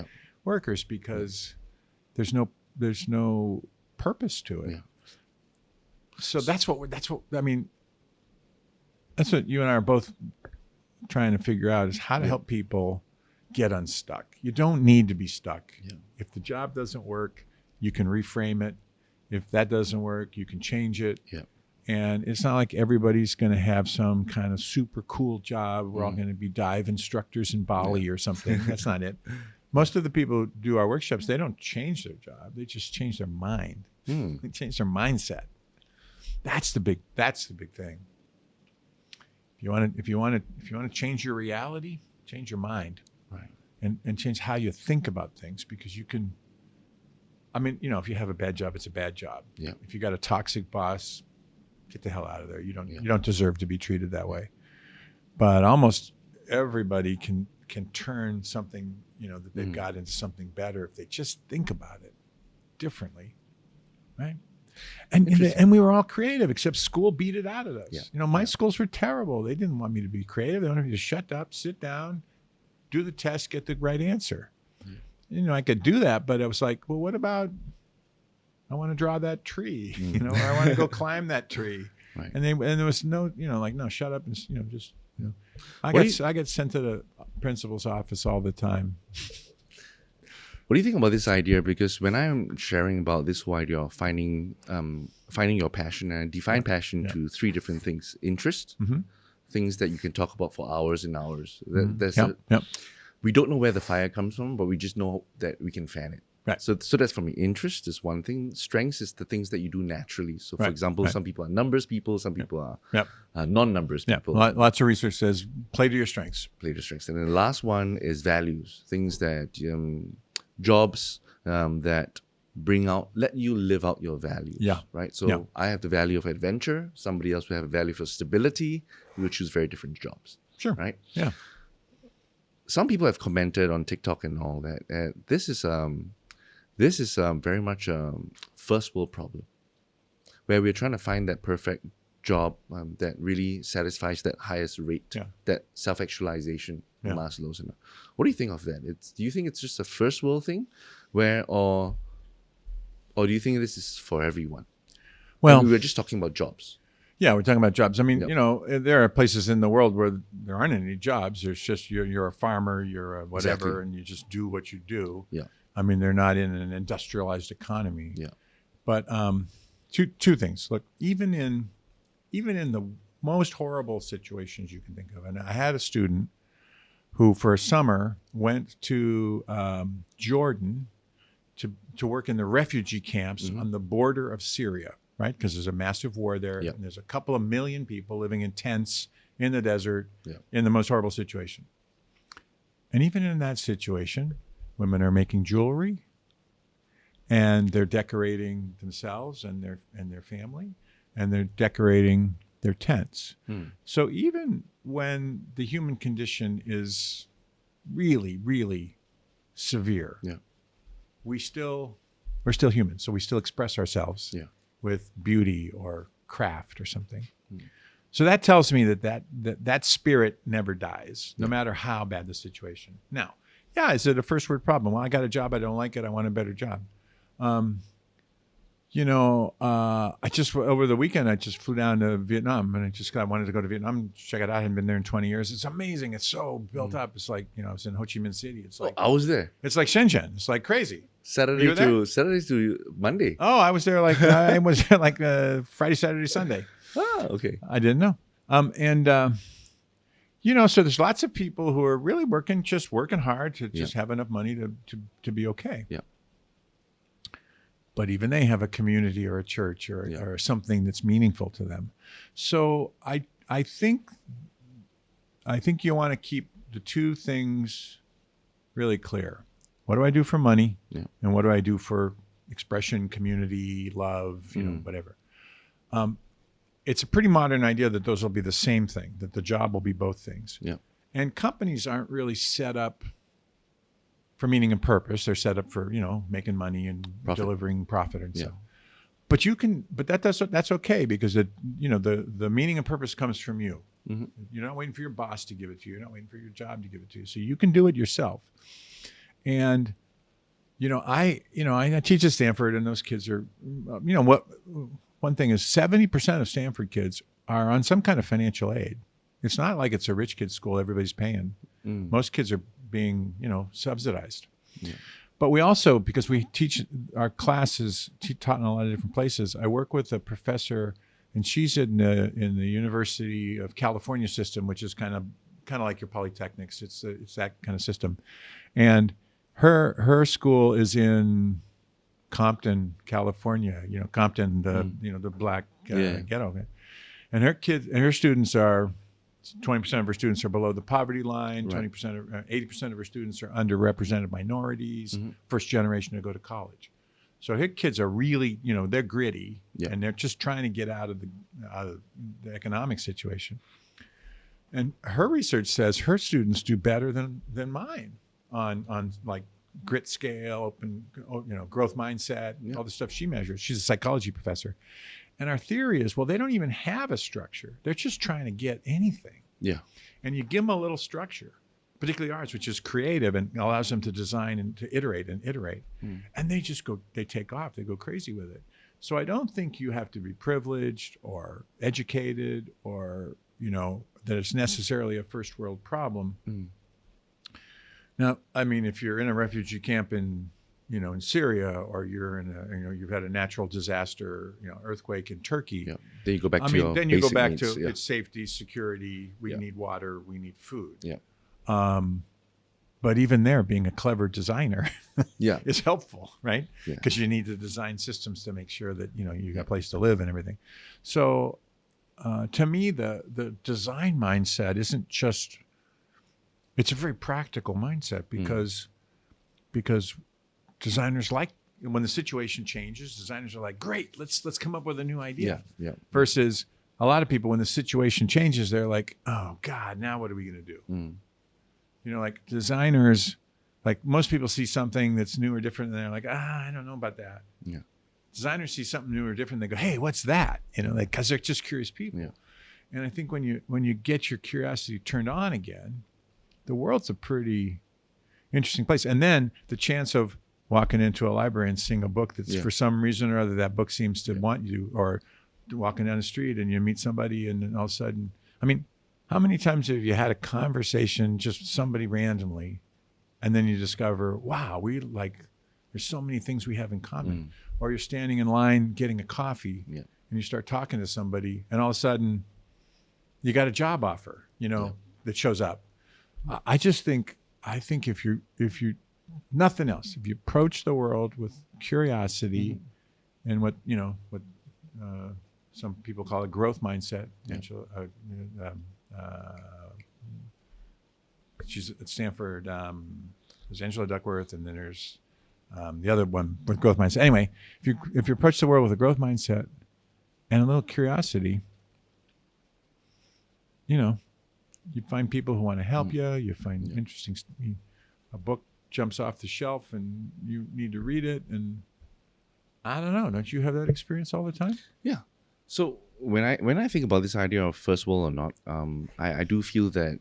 workers because there's no purpose to it. Yeah. So that's what you and I are both trying to figure out is how to help people get unstuck. You don't need to be stuck. Yeah. If the job doesn't work, you can reframe it. If that doesn't work, you can change it. Yeah. And it's not like everybody's going to have some kind of super cool job. We're all going to be dive instructors in Bali or something. That's not it. Most of the people who do our workshops, they don't change their job. They just change their mind. They change their mindset. That's the big thing. If you want to change your reality, change your mind. Right. And change how you think about things, because you can, I mean, if you have a bad job, it's a bad job. Yeah. If you got a toxic boss, get the hell out of there. You don't deserve to be treated that way. But almost everybody can turn something, that they've got into something better if they just think about it differently. Right? And we were all creative, except school beat it out of us. Yeah. My schools were terrible. They didn't want me to be creative. They wanted me to shut up, sit down, do the test, get the right answer. I could do that, but I was like, well, what about, I want to draw that tree, or I want to go climb that tree. Right. And there was no, no, shut up and, just, I get sent to the principal's office all the time. What do you think about this idea? Because when I'm sharing about this whole idea of finding your passion, and I define passion to 3 different things: interest, things that you can talk about for hours and hours. We don't know where the fire comes from, but we just know that we can fan it. Right. So that's for me. Interest is one thing. Strengths is the things that you do naturally. So, for example, some people are numbers people, some people are non-numbers people. Lots of research says play to your strengths. Play to strengths. And then the last one is values. Things that jobs that let you live out your values. Yeah. Right. So I have the value of adventure. Somebody else will have a value for stability. We will choose very different jobs. Sure. Right. Yeah. Some people have commented on TikTok and all that. This is very much a first world problem, where we're trying to find that perfect job that really satisfies that highest rate, that self-actualization, Maslow's. What do you think of that? Do you think it's just a first world thing, or do you think this is for everyone? Well, we were just talking about jobs. Yeah, we're talking about jobs. I mean, there are places in the world where there aren't any jobs. There's just you're a farmer, you're a whatever, and you just do what you do. Yeah. I mean, they're not in an industrialized economy. Yeah. But two things. Look, even in the most horrible situations you can think of, and I had a student who, for a summer, went to Jordan to work in the refugee camps on the border of Syria. Right, because there's a massive war there, and there's a couple of million people living in tents in the desert in the most horrible situation. And even in that situation, women are making jewelry, and they're decorating themselves and their family, and they're decorating their tents. So even when the human condition is really, really severe, we're still human, so we still express ourselves. With beauty or craft or something. So that tells me that spirit never dies, no matter how bad the situation. Now, is it a first world problem? Well, I got a job, I don't like it, I want a better job. I just, over the weekend, I just flew down to Vietnam, and I wanted to go to Vietnam, check it out. I hadn't been there in 20 years. It's amazing. It's so built up. It's like, I was in Ho Chi Minh City. It's like, I was there. It's like Shenzhen. It's like crazy. Saturday to Monday. Oh, I was there like Friday, Saturday, Sunday. Ah, okay. I didn't know. So there's lots of people who are really working hard to just have enough money to be okay. Yeah. But even they have a community or a church or something that's meaningful to them. So I think you want to keep the two things really clear. What do I do for money? And what do I do for expression, community, love, whatever. It's a pretty modern idea that those will be the same thing, that the job will be both things. Yeah. And companies aren't really set up for meaning and purpose. They're set up for, making money and delivering profit and stuff. But that's okay, because the meaning and purpose comes from you. Mm-hmm. You're not waiting for your boss to give it to you. You're not waiting for your job to give it to you. So you can do it yourself. And, I teach at Stanford, and those kids are, one thing is 70% of Stanford kids are on some kind of financial aid. It's not like it's a rich kid's school everybody's paying. Most kids are being, subsidized. Yeah. But we also, because we teach our classes, taught in a lot of different places. I work with a professor, and she's in the University of California system, which is kind of like your polytechnics. It's that kind of system, and her school is in Compton, California. Compton, the black ghetto, and her students are. 20% of her students are below the poverty line. 80% of her students are underrepresented minorities. First generation to go to college. So her kids are really, they're gritty, and they're just trying to get out of the economic situation. And her research says her students do better than mine on like grit scale, open, growth mindset, all the stuff she measures. She's a psychology professor. And our theory is, well, they don't even have a structure. They're just trying to get anything. Yeah. And you give them a little structure, particularly ours, which is creative and allows them to design and to iterate. And they just they take off. They go crazy with it. So I don't think you have to be privileged or educated or, that it's necessarily a first world problem. Now, I mean, if you're in a refugee camp in Syria, or you're in you've had a natural disaster, earthquake in Turkey. Yeah. Then you go back to your then you go back needs, to it's safety, security. We need water. We need food. Yeah. But even there, being a clever designer is helpful, right? Because you need to design systems to make sure that you got a place to live and everything. So, to me, the design mindset isn't just. It's a very practical mindset because designers like when the situation changes, designers are like, great, let's come up with a new idea. Yeah. Versus a lot of people, when the situation changes, they're like, oh God, now what are we going to do? Like designers, like most people see something that's new or different and they're like, I don't know about that. Yeah. Designers see something new or different. They go, hey, what's that? Cause they're just curious people. Yeah. And I think when you get your curiosity turned on again, the world's a pretty interesting place. And then the chance of walking into a library and seeing a book that's for some reason or other, that book seems to want you, or walking down the street and you meet somebody and then all of a sudden, I mean, how many times have you had a conversation, just somebody randomly, and then you discover, wow, there's so many things we have in common. Or you're standing in line getting a coffee and you start talking to somebody and all of a sudden you got a job offer, that shows up. I think if you nothing else, if you approach the world with curiosity and what some people call a growth mindset. She's at Stanford. There's Angela Duckworth, and then there's the other one with growth mindset. Anyway, if you approach the world with a growth mindset and a little curiosity, you find people who want to help you. You find interesting. A book jumps off the shelf, and you need to read it. And I don't know. Don't you have that experience all the time? Yeah. So when I think about this idea of first world or not, I do feel that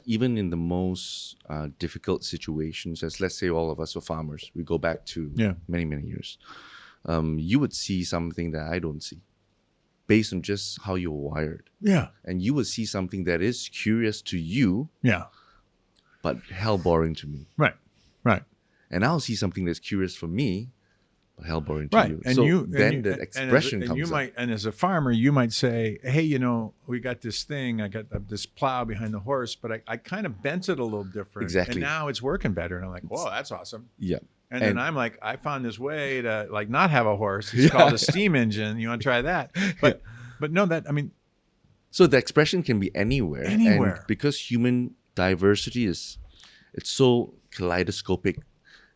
even in the most difficult situations, as let's say all of us are farmers, we go back to many years, you would see something that I don't see, based on just how you're wired. Yeah. And you would see something that is curious to you. Yeah. But hell boring to me. Right. And I'll see something that's curious for me, but hell boring to you. And so then the expression comes up. And as a farmer, you might say, hey, we got this thing. I got this plow behind the horse, but I kind of bent it a little different. Exactly. And now it's working better. And I'm like, whoa, that's awesome. Yeah. And then I'm like, I found this way to not have a horse. It's called a steam engine. You want to try that? But no, so the expression can be anywhere. And because human diversity it's so kaleidoscopic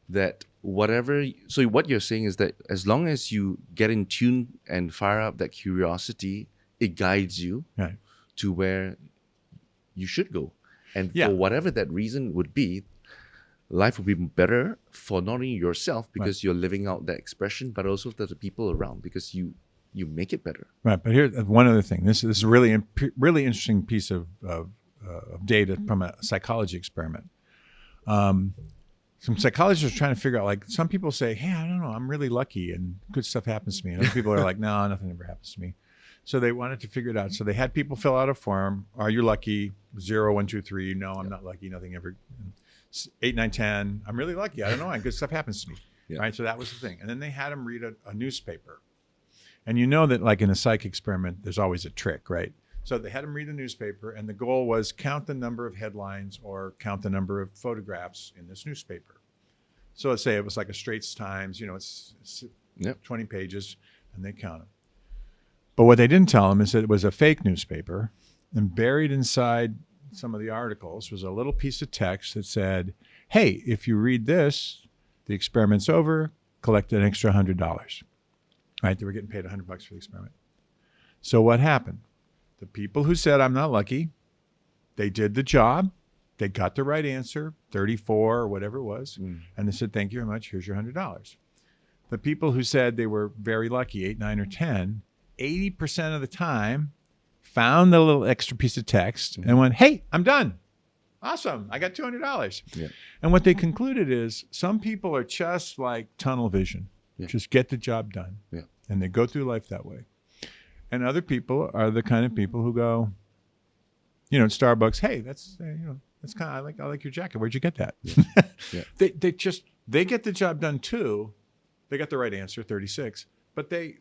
that what you're saying is that as long as you get in tune and fire up that curiosity, it guides you to where you should go. And for whatever that reason would be, life would be better for not only yourself because you're living out that expression, but also to the people around because you make it better. Right. But here's one other thing. This is a really interesting piece of data from a psychology experiment. Some psychologists are trying to figure out, some people say, hey, I don't know, I'm really lucky and good stuff happens to me. And other people are like, no, nothing ever happens to me. So they wanted to figure it out. So they had people fill out a form. Are you lucky? 0, 1, 2, 3. No, I'm not lucky. Nothing ever. 8, 9, 10. I'm really lucky. I don't know. Good stuff happens to me. Yeah. Right. So that was the thing. And then they had them read a newspaper. And you know that like in a psych experiment, there's always a trick, right? So they had them read the newspaper, and the goal was count the number of headlines or count the number of photographs in this newspaper. So let's say it was like a Straits Times, it's 20 pages, and they count them. But what they didn't tell them is that it was a fake newspaper, and buried inside some of the articles was a little piece of text that said, hey, if you read this, the experiment's over, collect an extra $100. Right? They were getting paid $100 for the experiment. So what happened? The people who said, I'm not lucky, they did the job. They got the right answer, 34 or whatever it was. And they said, thank you very much. Here's your $100. The people who said they were very lucky, 8, 9, or 10, 80% of the time found the little extra piece of text and went, hey, I'm done. Awesome. I got $200. Yeah. And what they concluded is some people are just like tunnel vision. Yeah. Just get the job done. Yeah. And they go through life that way. And other people are the kind of people who go, at Starbucks, hey, that's kind of, I like your jacket. Where'd you get that? Yeah. Yeah. They get the job done too. They got the right answer, 36. But their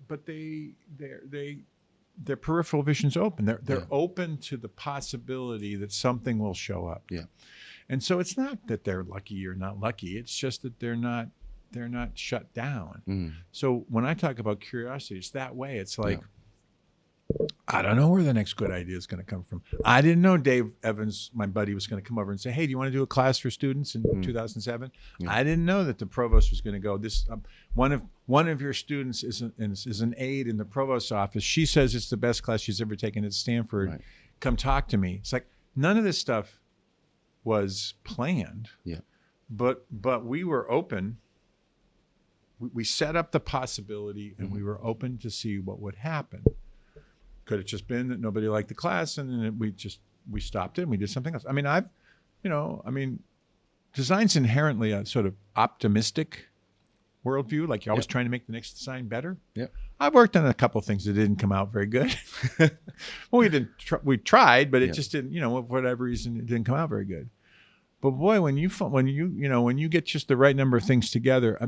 peripheral vision's open. They're open to the possibility that something will show up. Yeah. And so it's not that they're lucky or not lucky. It's just that they're not shut down. So when I talk about curiosity, it's that way. It's like, I don't know where the next good idea is going to come from. I didn't know Dave Evans, my buddy, was going to come over and say, hey, do you want to do a class for students in 2007? Yeah. I didn't know that the provost was going to go. This one of your students is an aide in the provost's office. She says it's the best class she's ever taken at Stanford. Right. Come talk to me. It's like none of this stuff was planned. Yeah. But we were open. We set up the possibility, and we were open to see what would happen. Could it just been that nobody liked the class, and then we stopped it and we did something else? I mean, design's inherently a sort of optimistic worldview. Like you're always trying to make the next design better. Yeah. I've worked on a couple of things that didn't come out very good. Well, we tried, but it just didn't. For whatever reason, it didn't come out very good. But boy, when you get just the right number of things together.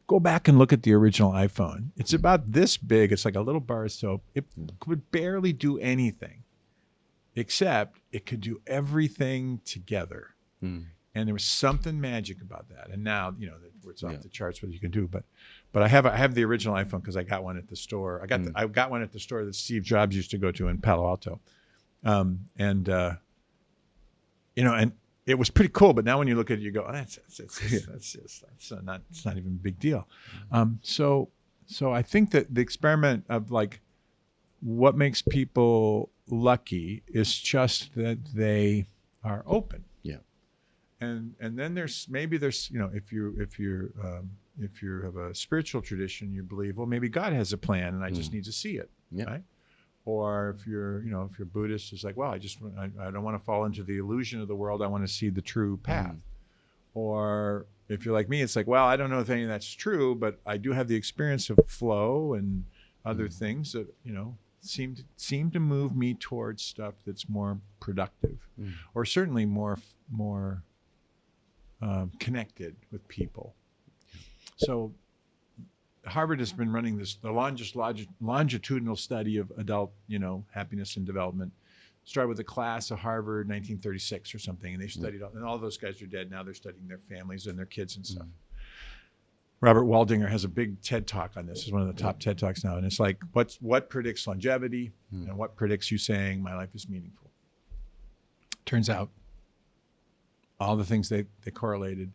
Go back and look at the original iPhone. It's about this big. It's like a little bar of soap. It could barely do anything, except it could do everything together. And there was something magic about that. And now, it's off the charts what you can do. But I have the original iPhone because I got one at the store. I got one at the store that Steve Jobs used to go to in Palo Alto, and it was pretty cool, but now when you look at it, you go, it's not even a big deal. So I think that the experiment of like what makes people lucky is just that they are open. Yeah. And then there's if you have a spiritual tradition, you believe, well, maybe God has a plan and I just need to see it. Yeah. Right. Or if you're Buddhist, it's like, well, I don't want to fall into the illusion of the world. I want to see the true path. Or if you're like me, it's like, well, I don't know if any of that's true, but I do have the experience of flow and other things that, seem to move me towards stuff that's more productive or certainly more connected with people. So Harvard has been running the longitudinal study of adult, happiness and development. Started with a class of Harvard, 1936 or something, and they studied and all those guys are dead now. They're studying their families and their kids and stuff. Robert Waldinger has a big TED Talk on this. It's one of the top TED Talks now, and it's like, what predicts longevity and what predicts you saying my life is meaningful? Turns out, all the things they correlated,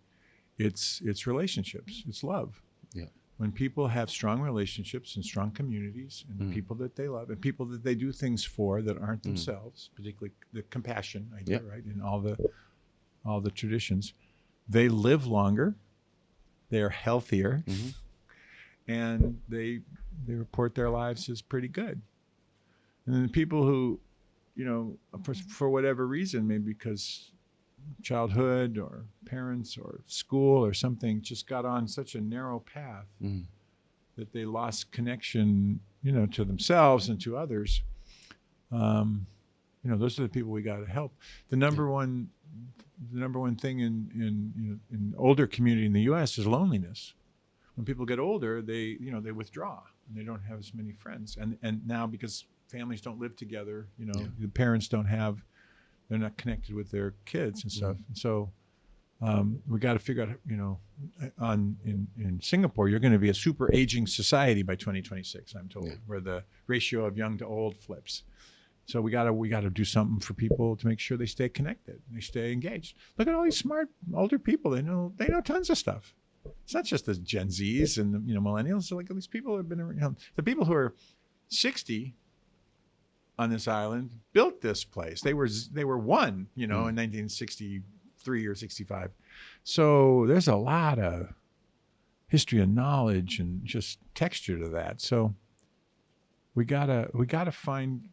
it's relationships, it's love. Yeah. When people have strong relationships and strong communities and people that they love and people that they do things for that aren't themselves, particularly the compassion idea, right? In all the traditions, they live longer, they're healthier, and they report their lives as pretty good. And then the people who, for whatever reason, maybe because childhood or parents or school or something, just got on such a narrow path that they lost connection, to themselves and to others. those are the people we got to help. The number one thing in older community in the U.S. is loneliness. When people get older, they withdraw and they don't have as many friends. And now because families don't live together, the parents they're not connected with their kids and stuff. And so we got to figure out, in Singapore, you're going to be a super aging society by 2026, I'm told, where the ratio of young to old flips. So we got to do something for people to make sure they stay connected, they stay engaged. Look at all these smart older people. They know tons of stuff. It's not just the Gen Zs and millennials. So like these people have been around. The people who are 60 on this island built this place. They were one, in 1963 or 65. So there's a lot of history and knowledge and just texture to that. So we gotta find.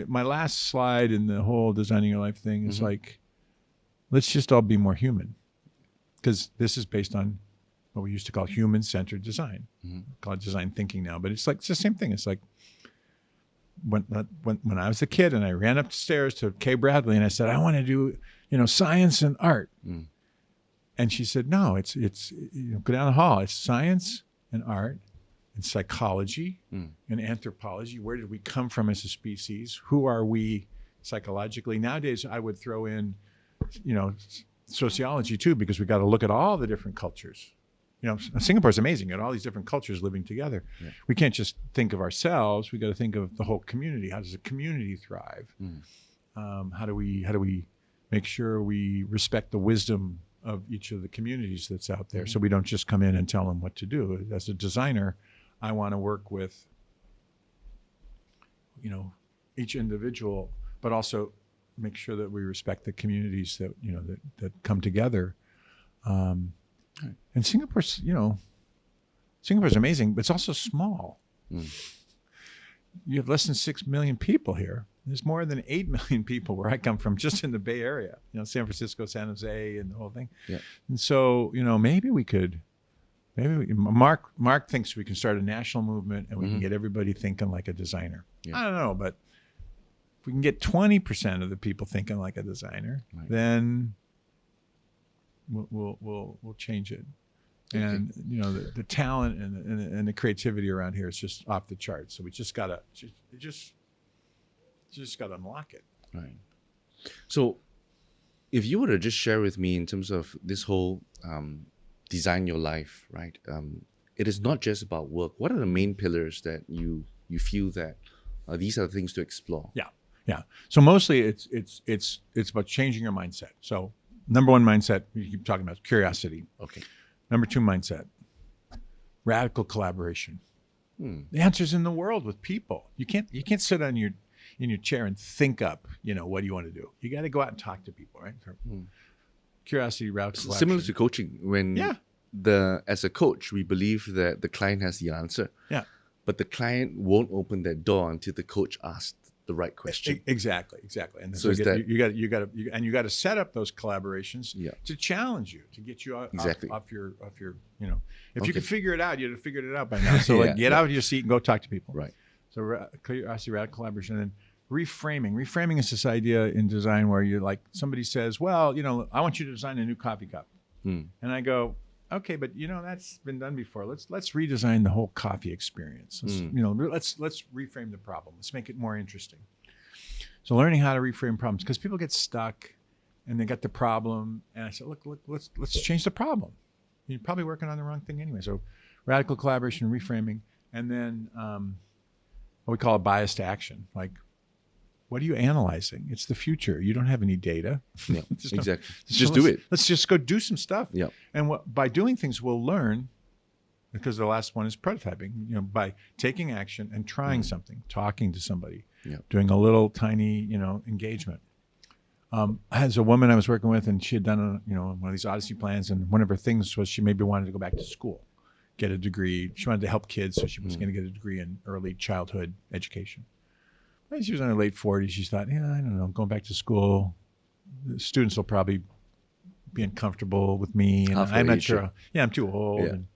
My last slide in the whole designing your life thing is like, let's just all be more human, because this is based on what we used to call human-centered design. Call it design thinking now, but it's the same thing. It's like when I was a kid and I ran upstairs to Kay Bradley and I said, I want to do science and art, and she said, no, it's go down the hall. It's science and art and psychology and anthropology. Where did we come from as a species? Who are we psychologically? Nowadays, I would throw in, sociology too, because we got to look at all the different cultures. Singapore's amazing. You got all these different cultures living together. Yeah. We can't just think of ourselves. We got to think of the whole community. How does a community thrive? How do we make sure we respect the wisdom of each of the communities that's out there, so we don't just come in and tell them what to do? As a designer, I want to work with, each individual, but also make sure that we respect the communities that, that come together. And Singapore's amazing, but it's also small. You have less than 6 million people here. There's more than 8 million people where I come from, just in the Bay Area, San Francisco, San Jose, and the whole thing. Yeah. And so, maybe Mark thinks we can start a national movement and we can get everybody thinking like a designer. Yeah. I don't know, but if we can get 20% of the people thinking like a designer, then we'll change it. And the talent and the creativity around here is just off the charts. So we just gotta unlock it. Right. So if you were to just share with me in terms of this whole design your life, right? It is not just about work. What are the main pillars that you feel that these are the things to explore? Yeah. So mostly it's about changing your mindset. So number one mindset, we keep talking about curiosity. Okay. Number two mindset, radical collaboration. The answer's in the world with people. You can't sit in your chair and think up, what do you want to do? You got to go out and talk to people, right? Curiosity, radical collaboration. Similar to coaching, when as a coach, we believe that the client has the answer. Yeah. But the client won't open that door until the coach asks the right question. Exactly. And so you got to set up those collaborations to challenge you, to get you off your if you can figure it out, you'd have figured it out by now. So get out of your seat and go talk to people. Right. So curiosity, radical collaboration, and then reframing. Reframing is this idea in design where you're like, somebody says, well, I want you to design a new coffee cup. And I go, okay, but that's been done before. Let's redesign the whole coffee experience. Let's reframe the problem. Let's make it more interesting. So learning how to reframe problems, because people get stuck and they got the problem. And I said, look, let's change the problem. You're probably working on the wrong thing anyway. So radical collaboration, reframing, and then what we call a bias to action. Like, what are you analyzing? It's the future. You don't have any data. Yeah, exactly. Just do it. Let's just go do some stuff. Yeah. And by doing things, we'll learn, because the last one is prototyping. By taking action and trying something, talking to somebody, doing a little tiny, engagement. As a woman I was working with, and she had done one of these Odyssey plans, and one of her things was she maybe wanted to go back to school, get a degree. She wanted to help kids, so she was going to get a degree in early childhood education. When she was in her late 40s, she thought, I don't know, going back to school, the students will probably be uncomfortable with me, and I'm not sure. I'm too old. Yeah. And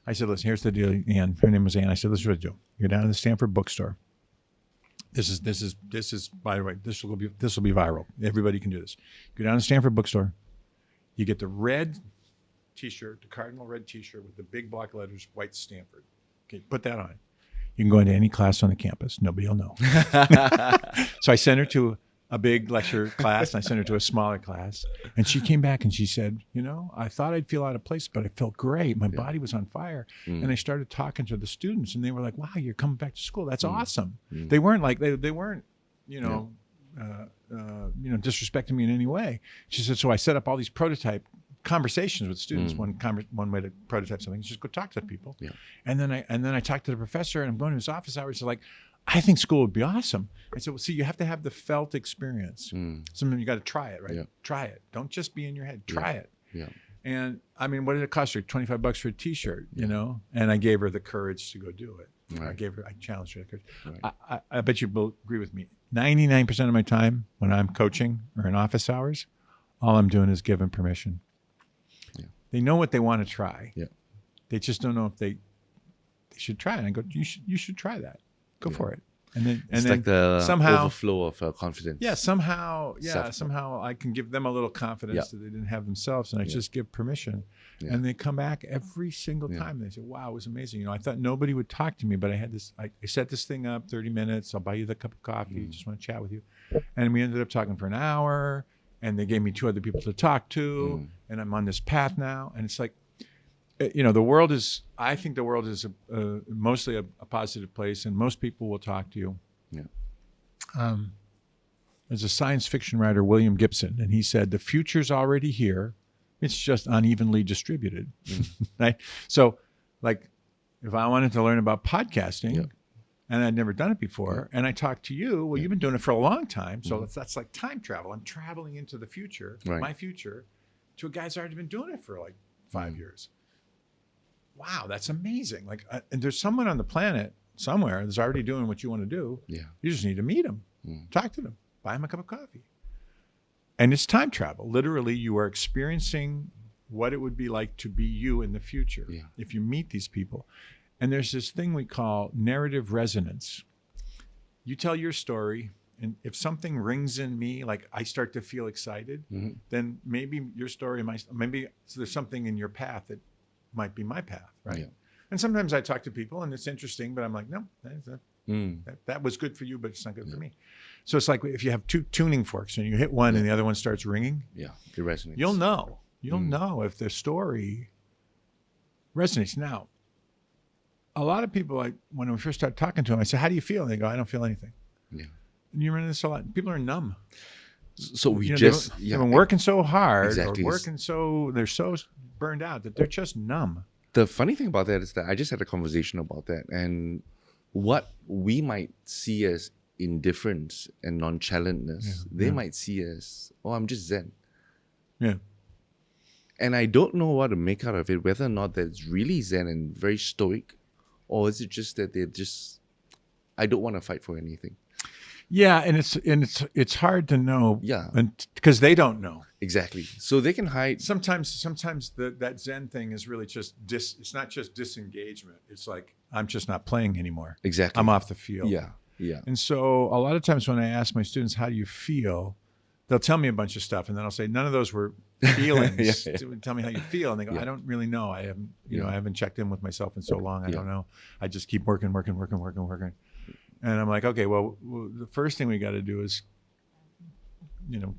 I said, listen, here's the deal, Ann. Her name was Ann. I said, this is what I do. You go down to the Stanford bookstore. This is by the way, this will be viral. Everybody can do this. Go down to Stanford bookstore. You get the red T-shirt, the cardinal red T-shirt with the big block letters, white Stanford. Okay, put that on. You can go into any class on the campus. Nobody will know. So I sent her to a big lecture class, and I sent her to a smaller class. And she came back and she said, I thought I'd feel out of place, but I felt great. My body was on fire. And I started talking to the students, and they were like, wow, you're coming back to school. That's awesome. They weren't like, they weren't, disrespecting me in any way. She said, so I set up all these prototype conversations with students. One way to prototype something is just go talk to people. Yeah. And then I talked to the professor, and I'm going to his office hours. So like, I think school would be awesome. I said, well, see, you have to have the felt experience. Sometimes you got to try it, right? Yeah. Try it. Don't just be in your head. Try it. Yeah. And I mean, what did it cost her? $25 for a T-shirt, And I gave her the courage to go do it. Right. I challenged her. Right. I bet you both agree with me. 99% of my time when I'm coaching or in office hours, all I'm doing is giving permission. Yeah. They know what they want to try. Yeah. They just don't know if they should try it. I go, you should try that. Go for it. And then like the somehow overflow of confidence. Yeah, somehow I can give them a little confidence that they didn't have themselves, and I just give permission. Yeah. And they come back every single time. They say, wow, it was amazing. I thought nobody would talk to me, but I had this, I set this thing up, 30 minutes. I'll buy you the cup of coffee. Just want to chat with you. And we ended up talking for an hour, and they gave me 2 other people to talk to, and I'm on this path now. And it's like, I think the world is mostly a positive place, and most people will talk to you. Yeah. There's a science fiction writer, William Gibson, and he said, the future's already here. It's just unevenly distributed. Right? So, like, if I wanted to learn about podcasting, and I'd never done it before, and I talked to you, well, you've been doing it for a long time, so that's like time travel. I'm traveling into the future, my future, to a guy who's already been doing it for like 5 years. Wow, that's amazing. Like, and there's someone on the planet somewhere that's already doing what you want to do. Yeah. You just need to meet him, talk to them, buy him a cup of coffee. And it's time travel. Literally, you are experiencing what it would be like to be you in the future if you meet these people. And there's this thing we call narrative resonance. You tell your story, and if something rings in me, like I start to feel excited, then maybe your story maybe there's something in your path that might be my path, right? Yeah. And sometimes I talk to people and it's interesting, but I'm like, no, that was good for you, but it's not good for me. So it's like if you have 2 tuning forks and you hit one and the other one starts ringing, it resonates. You'll know if the story resonates. Now, a lot of people, when we first start talking to them, I say, how do you feel? And they go, I don't feel anything. Yeah. And you run into this a lot. People are numb. So they've been working so hard, or they're so burned out that they're just numb. The funny thing about that is that I just had a conversation about that, and what we might see as indifference and nonchalantness, they might see as, I'm just Zen. Yeah. And I don't know what to make out of it, whether or not that's really Zen and very stoic, or is it just that they're just, I don't want to fight for anything. Yeah, and it's hard to know. Yeah, because they don't know exactly. So they can hide. Sometimes that Zen thing is really just it's not just disengagement. It's like I'm just not playing anymore. Exactly. I'm off the field. Yeah, yeah. And so a lot of times when I ask my students, "How do you feel?" they'll tell me a bunch of stuff, and then I'll say, "None of those were feelings." Tell me how you feel, and they go, "I don't really know. I haven't, I haven't checked in with myself in so long. I don't know. I just keep working." And I'm like, okay, well, the first thing we got to do is,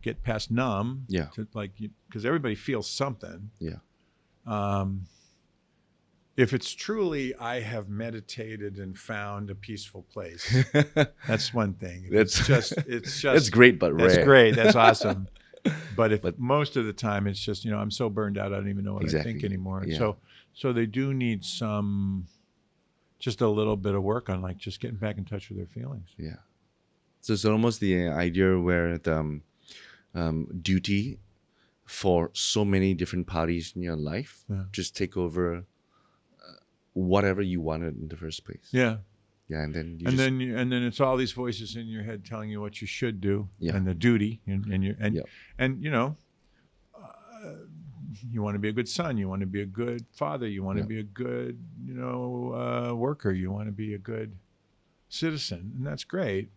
get past numb. Yeah. To because everybody feels something. Yeah. If it's truly, I have meditated and found a peaceful place. That's one thing. It's just. That's great, but rare. That's great. That's awesome. But most of the time, it's just, I'm so burned out, I don't even know what I think anymore. Yeah. So they do need just a little bit of work on just getting back in touch with their feelings. Yeah. So it's almost the idea where the duty for so many different parties in your life just take over whatever you wanted in the first place. Yeah. Yeah, and then then it's all these voices in your head telling you what you should do and the duty you want to be a good son, you want to be a good father, you want to be a good, worker, you want to be a good citizen, and that's great.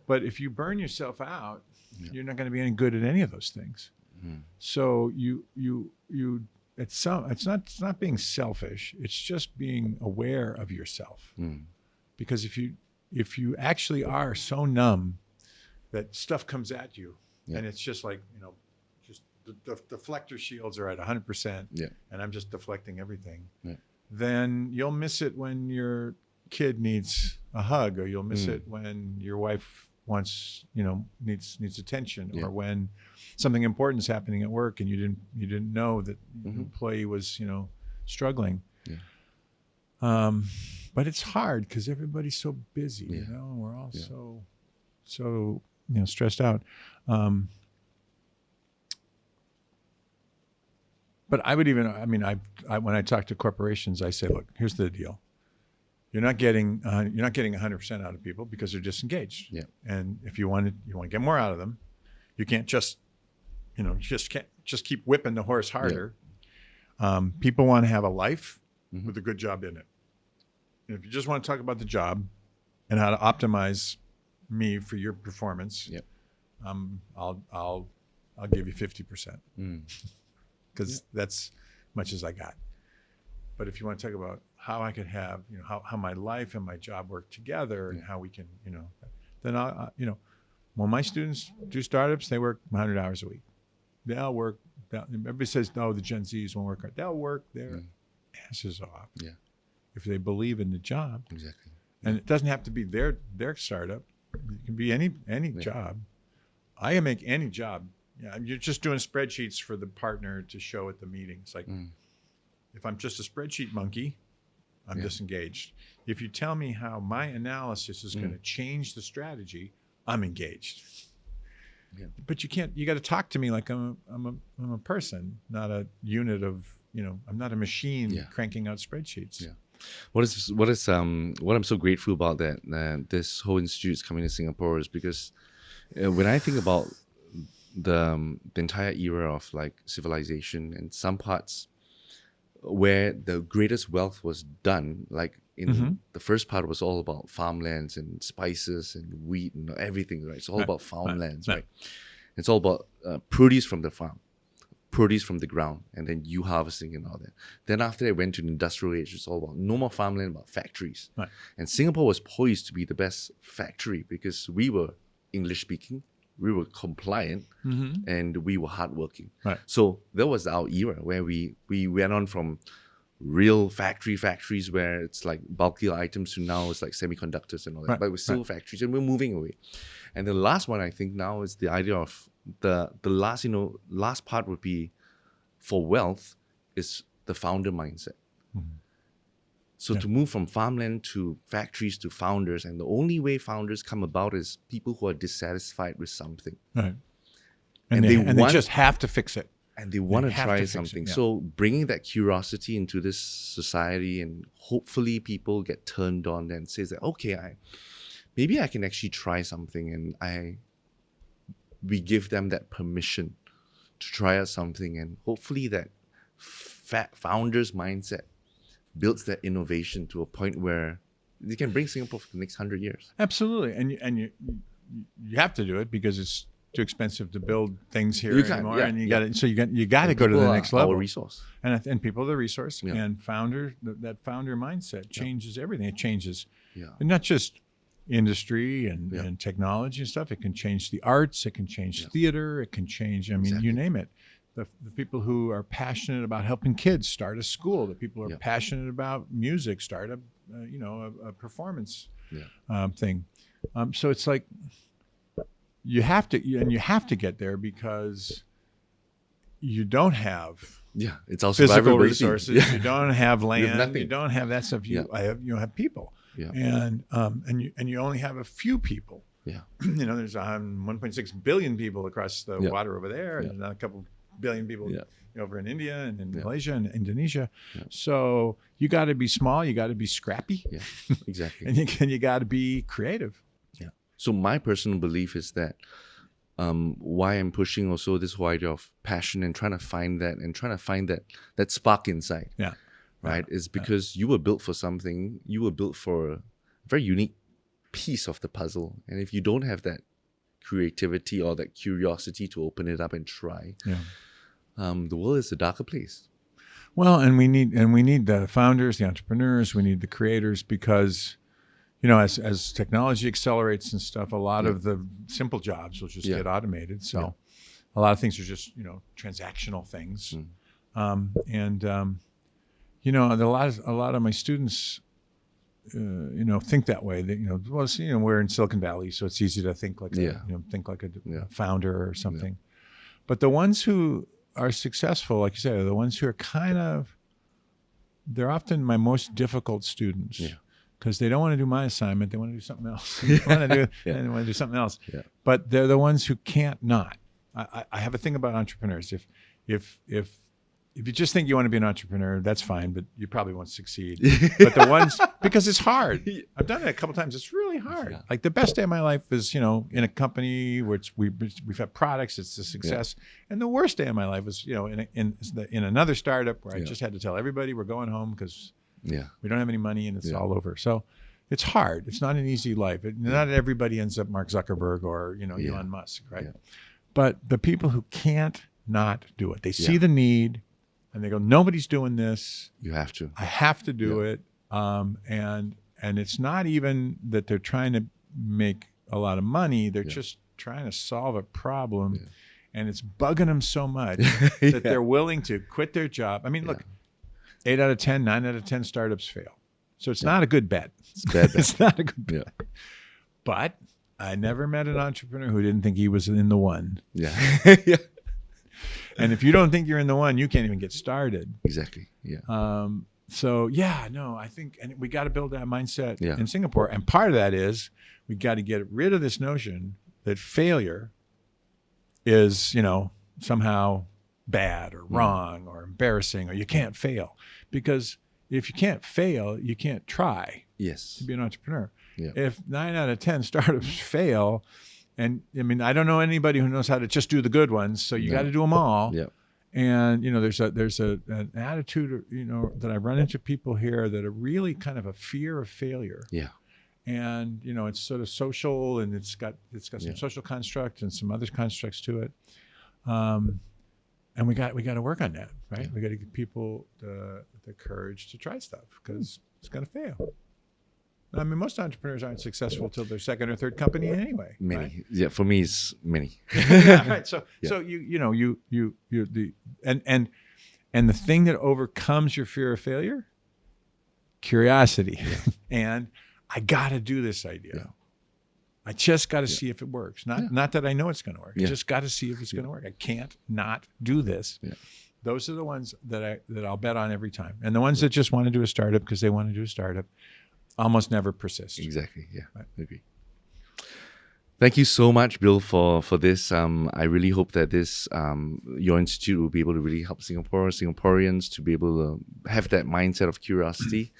But if you burn yourself out, you're not going to be any good at any of those things. So it's not being selfish. It's just being aware of yourself. Because if you actually are so numb that stuff comes at you, and it's just like, just the deflector shields are at 100%, and I'm just deflecting everything, then you'll miss it when your kid needs a hug, or you'll miss it when your wife wants, needs attention, or when something important is happening at work and you didn't know that the employee was, struggling. But it's hard because everybody's so busy, we're all so stressed out. But I would when I talk to corporations, I say, look, here's the deal. You're not getting 100% out of people because they're disengaged. And if you want to get more out of them, you can't just keep whipping the horse harder. People want to have a life with a good job in it. And if you just want to talk about the job and how to optimize me for your performance, I'll give you 50%, because that's much as I got. But if you want to talk about how I could have, how my life and my job work together, and how we can, then when my students do startups, they work 100 hours a week. They'll work. Everybody says, no, the Gen Zs won't work hard. They'll work their asses off. If they believe in the job. Exactly. And it doesn't have to be their startup. It can be any job. I can make any job. You're just doing spreadsheets for the partner to show at the meeting. It's like, if I'm just a spreadsheet monkey, I'm disengaged. If you tell me how my analysis is going to change the strategy, I'm engaged. But you got to talk to me like I'm a person, not a unit of, I'm not a machine cranking out spreadsheets. What I'm so grateful about that this whole institute is coming to Singapore is because when I think about the entire era of like civilization, and some parts where the greatest wealth was done, like in the first part was all about farmlands and spices and wheat and everything, right? It's all about farmlands, right? It's all about produce from the farm, produce from the ground, and then you harvesting and all that. Then after they went to the industrial age, it's all about no more farmland, about factories. And Singapore was poised to be the best factory because we were English speaking, we were compliant, and we were hardworking. So that was our era where we went on from real factories where it's like bulky items to now it's like semiconductors and all that. But we're still factories and we're moving away. And the last one I think now is the idea of the last part would be for wealth is the founder mindset. So to move from farmland to factories to founders, and the only way founders come about is people who are dissatisfied with something. And they just have to fix it. And they want to try something. So bringing that curiosity into this society, and hopefully people get turned on and says that, okay, maybe I can actually try something, and we give them that permission to try out something, and hopefully that founder's mindset builds that innovation to a point where you can bring Singapore for the next 100 years. Absolutely. And you have to do it because it's too expensive to build things here anymore. And you got to go to the next level. Our resource. And people are the resource. And that founder mindset changes everything. It changes and not just industry and technology and stuff. It can change the arts. It can change theater. It can change, you name it. The people who are passionate about helping kids start a school, the people who are passionate about music start a performance thing. So it's like you have to get there because you don't have it's also physical resources. You don't have land. You you don't have that stuff. You have people, and you only have a few people. There's 1.6 billion people across the water over there, and a couple billion people over in India and in Malaysia and Indonesia. So you got to be small, you got to be scrappy, exactly, and you got to be creative. So my personal belief is that why I'm pushing also this whole idea of passion and trying to find that spark inside. Right, is because you were built for something. You were built for a very unique piece of the puzzle. And if you don't have that creativity or that curiosity to open it up and try, the world is a darker place. Well, and we need the founders, the entrepreneurs, we need the creators, because as technology accelerates and stuff, a lot of the simple jobs will just get automated. So a lot of things are just transactional things. A lot of my students think that way. That we're in Silicon Valley, so it's easy to think like a founder or something. But the ones who are successful, like you said, are the ones who are they're often my most difficult students. Because they don't want to do my assignment, they want to do something else. They want to do something else. But they're the ones who can't not. I have a thing about entrepreneurs. If you just think you want to be an entrepreneur, that's fine, but you probably won't succeed. But the ones, because it's hard. I've done it a couple times. It's really hard. Like the best day of my life is, in a company where we've had products, it's a success. And the worst day of my life was, in another startup where I just had to tell everybody we're going home because we don't have any money and it's all over. So it's hard. It's not an easy life. Not everybody ends up Mark Zuckerberg or, Elon Musk, right? But the people who can't not do it, they see the need. And they go, nobody's doing this. You have to. I have to do it. And it's not even that they're trying to make a lot of money. They're just trying to solve a problem. And it's bugging them so much that they're willing to quit their job. I mean, look, 8 out of 10, 9 out of 10 startups fail. So it's not a good bet. It's a bad bet. It's not a good bet. But I never met an entrepreneur who didn't think he was in the one. And if you don't think you're in the one, you can't even get started. Exactly. I think, and we got to build that mindset in Singapore. And part of that is we got to get rid of this notion that failure is, somehow bad or wrong or embarrassing, or you can't fail. Because if you can't fail, you can't try to be an entrepreneur. If 9 out of 10 startups fail, and I mean, I don't know anybody who knows how to just do the good ones. So you got to do them all. And there's an attitude, that I run into people here that are really kind of a fear of failure. And it's sort of social, and it's got some social construct and some other constructs to it. And we got to work on that, right? We got to give people the courage to try stuff, because it's going to fail. I mean, most entrepreneurs aren't successful till their second or third company anyway. Many, right? For me, it's many. Right. So the thing that overcomes your fear of failure, curiosity, and I got to do this idea. I just got to see if it works. Not that I know it's going to work. I just got to see if it's going to work. I can't not do this. Those are the ones that I'll bet on every time. And the ones that just want to do a startup because they want to do a startup almost never persist. Exactly. I agree. Thank you so much, Bill, for this. I really hope that this your institute will be able to really help Singaporeans to be able to have that mindset of curiosity,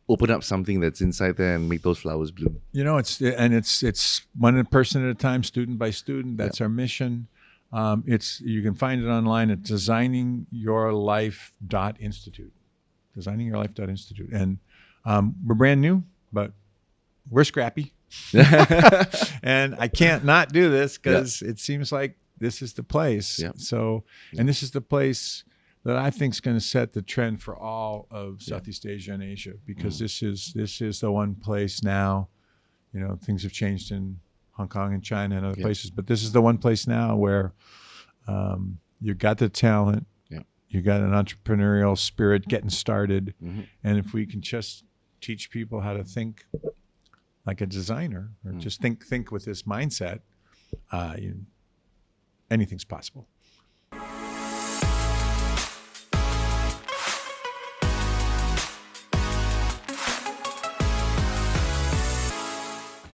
open up something that's inside there and make those flowers bloom. It's one person at a time, student by student. That's our mission. You can find it online at designingyourlife.institute. Designingyourlife.institute. And we're brand new, but we're scrappy. And I can't not do this because it seems like this is the place. So, and this is the place that I think is going to set the trend for all of Southeast Asia and Asia, because this is the one place now. Things have changed in Hong Kong and China and other places, but this is the one place now where you got the talent, you got an entrepreneurial spirit getting started, and if we can just teach people how to think like a designer, or just think with this mindset, anything's possible.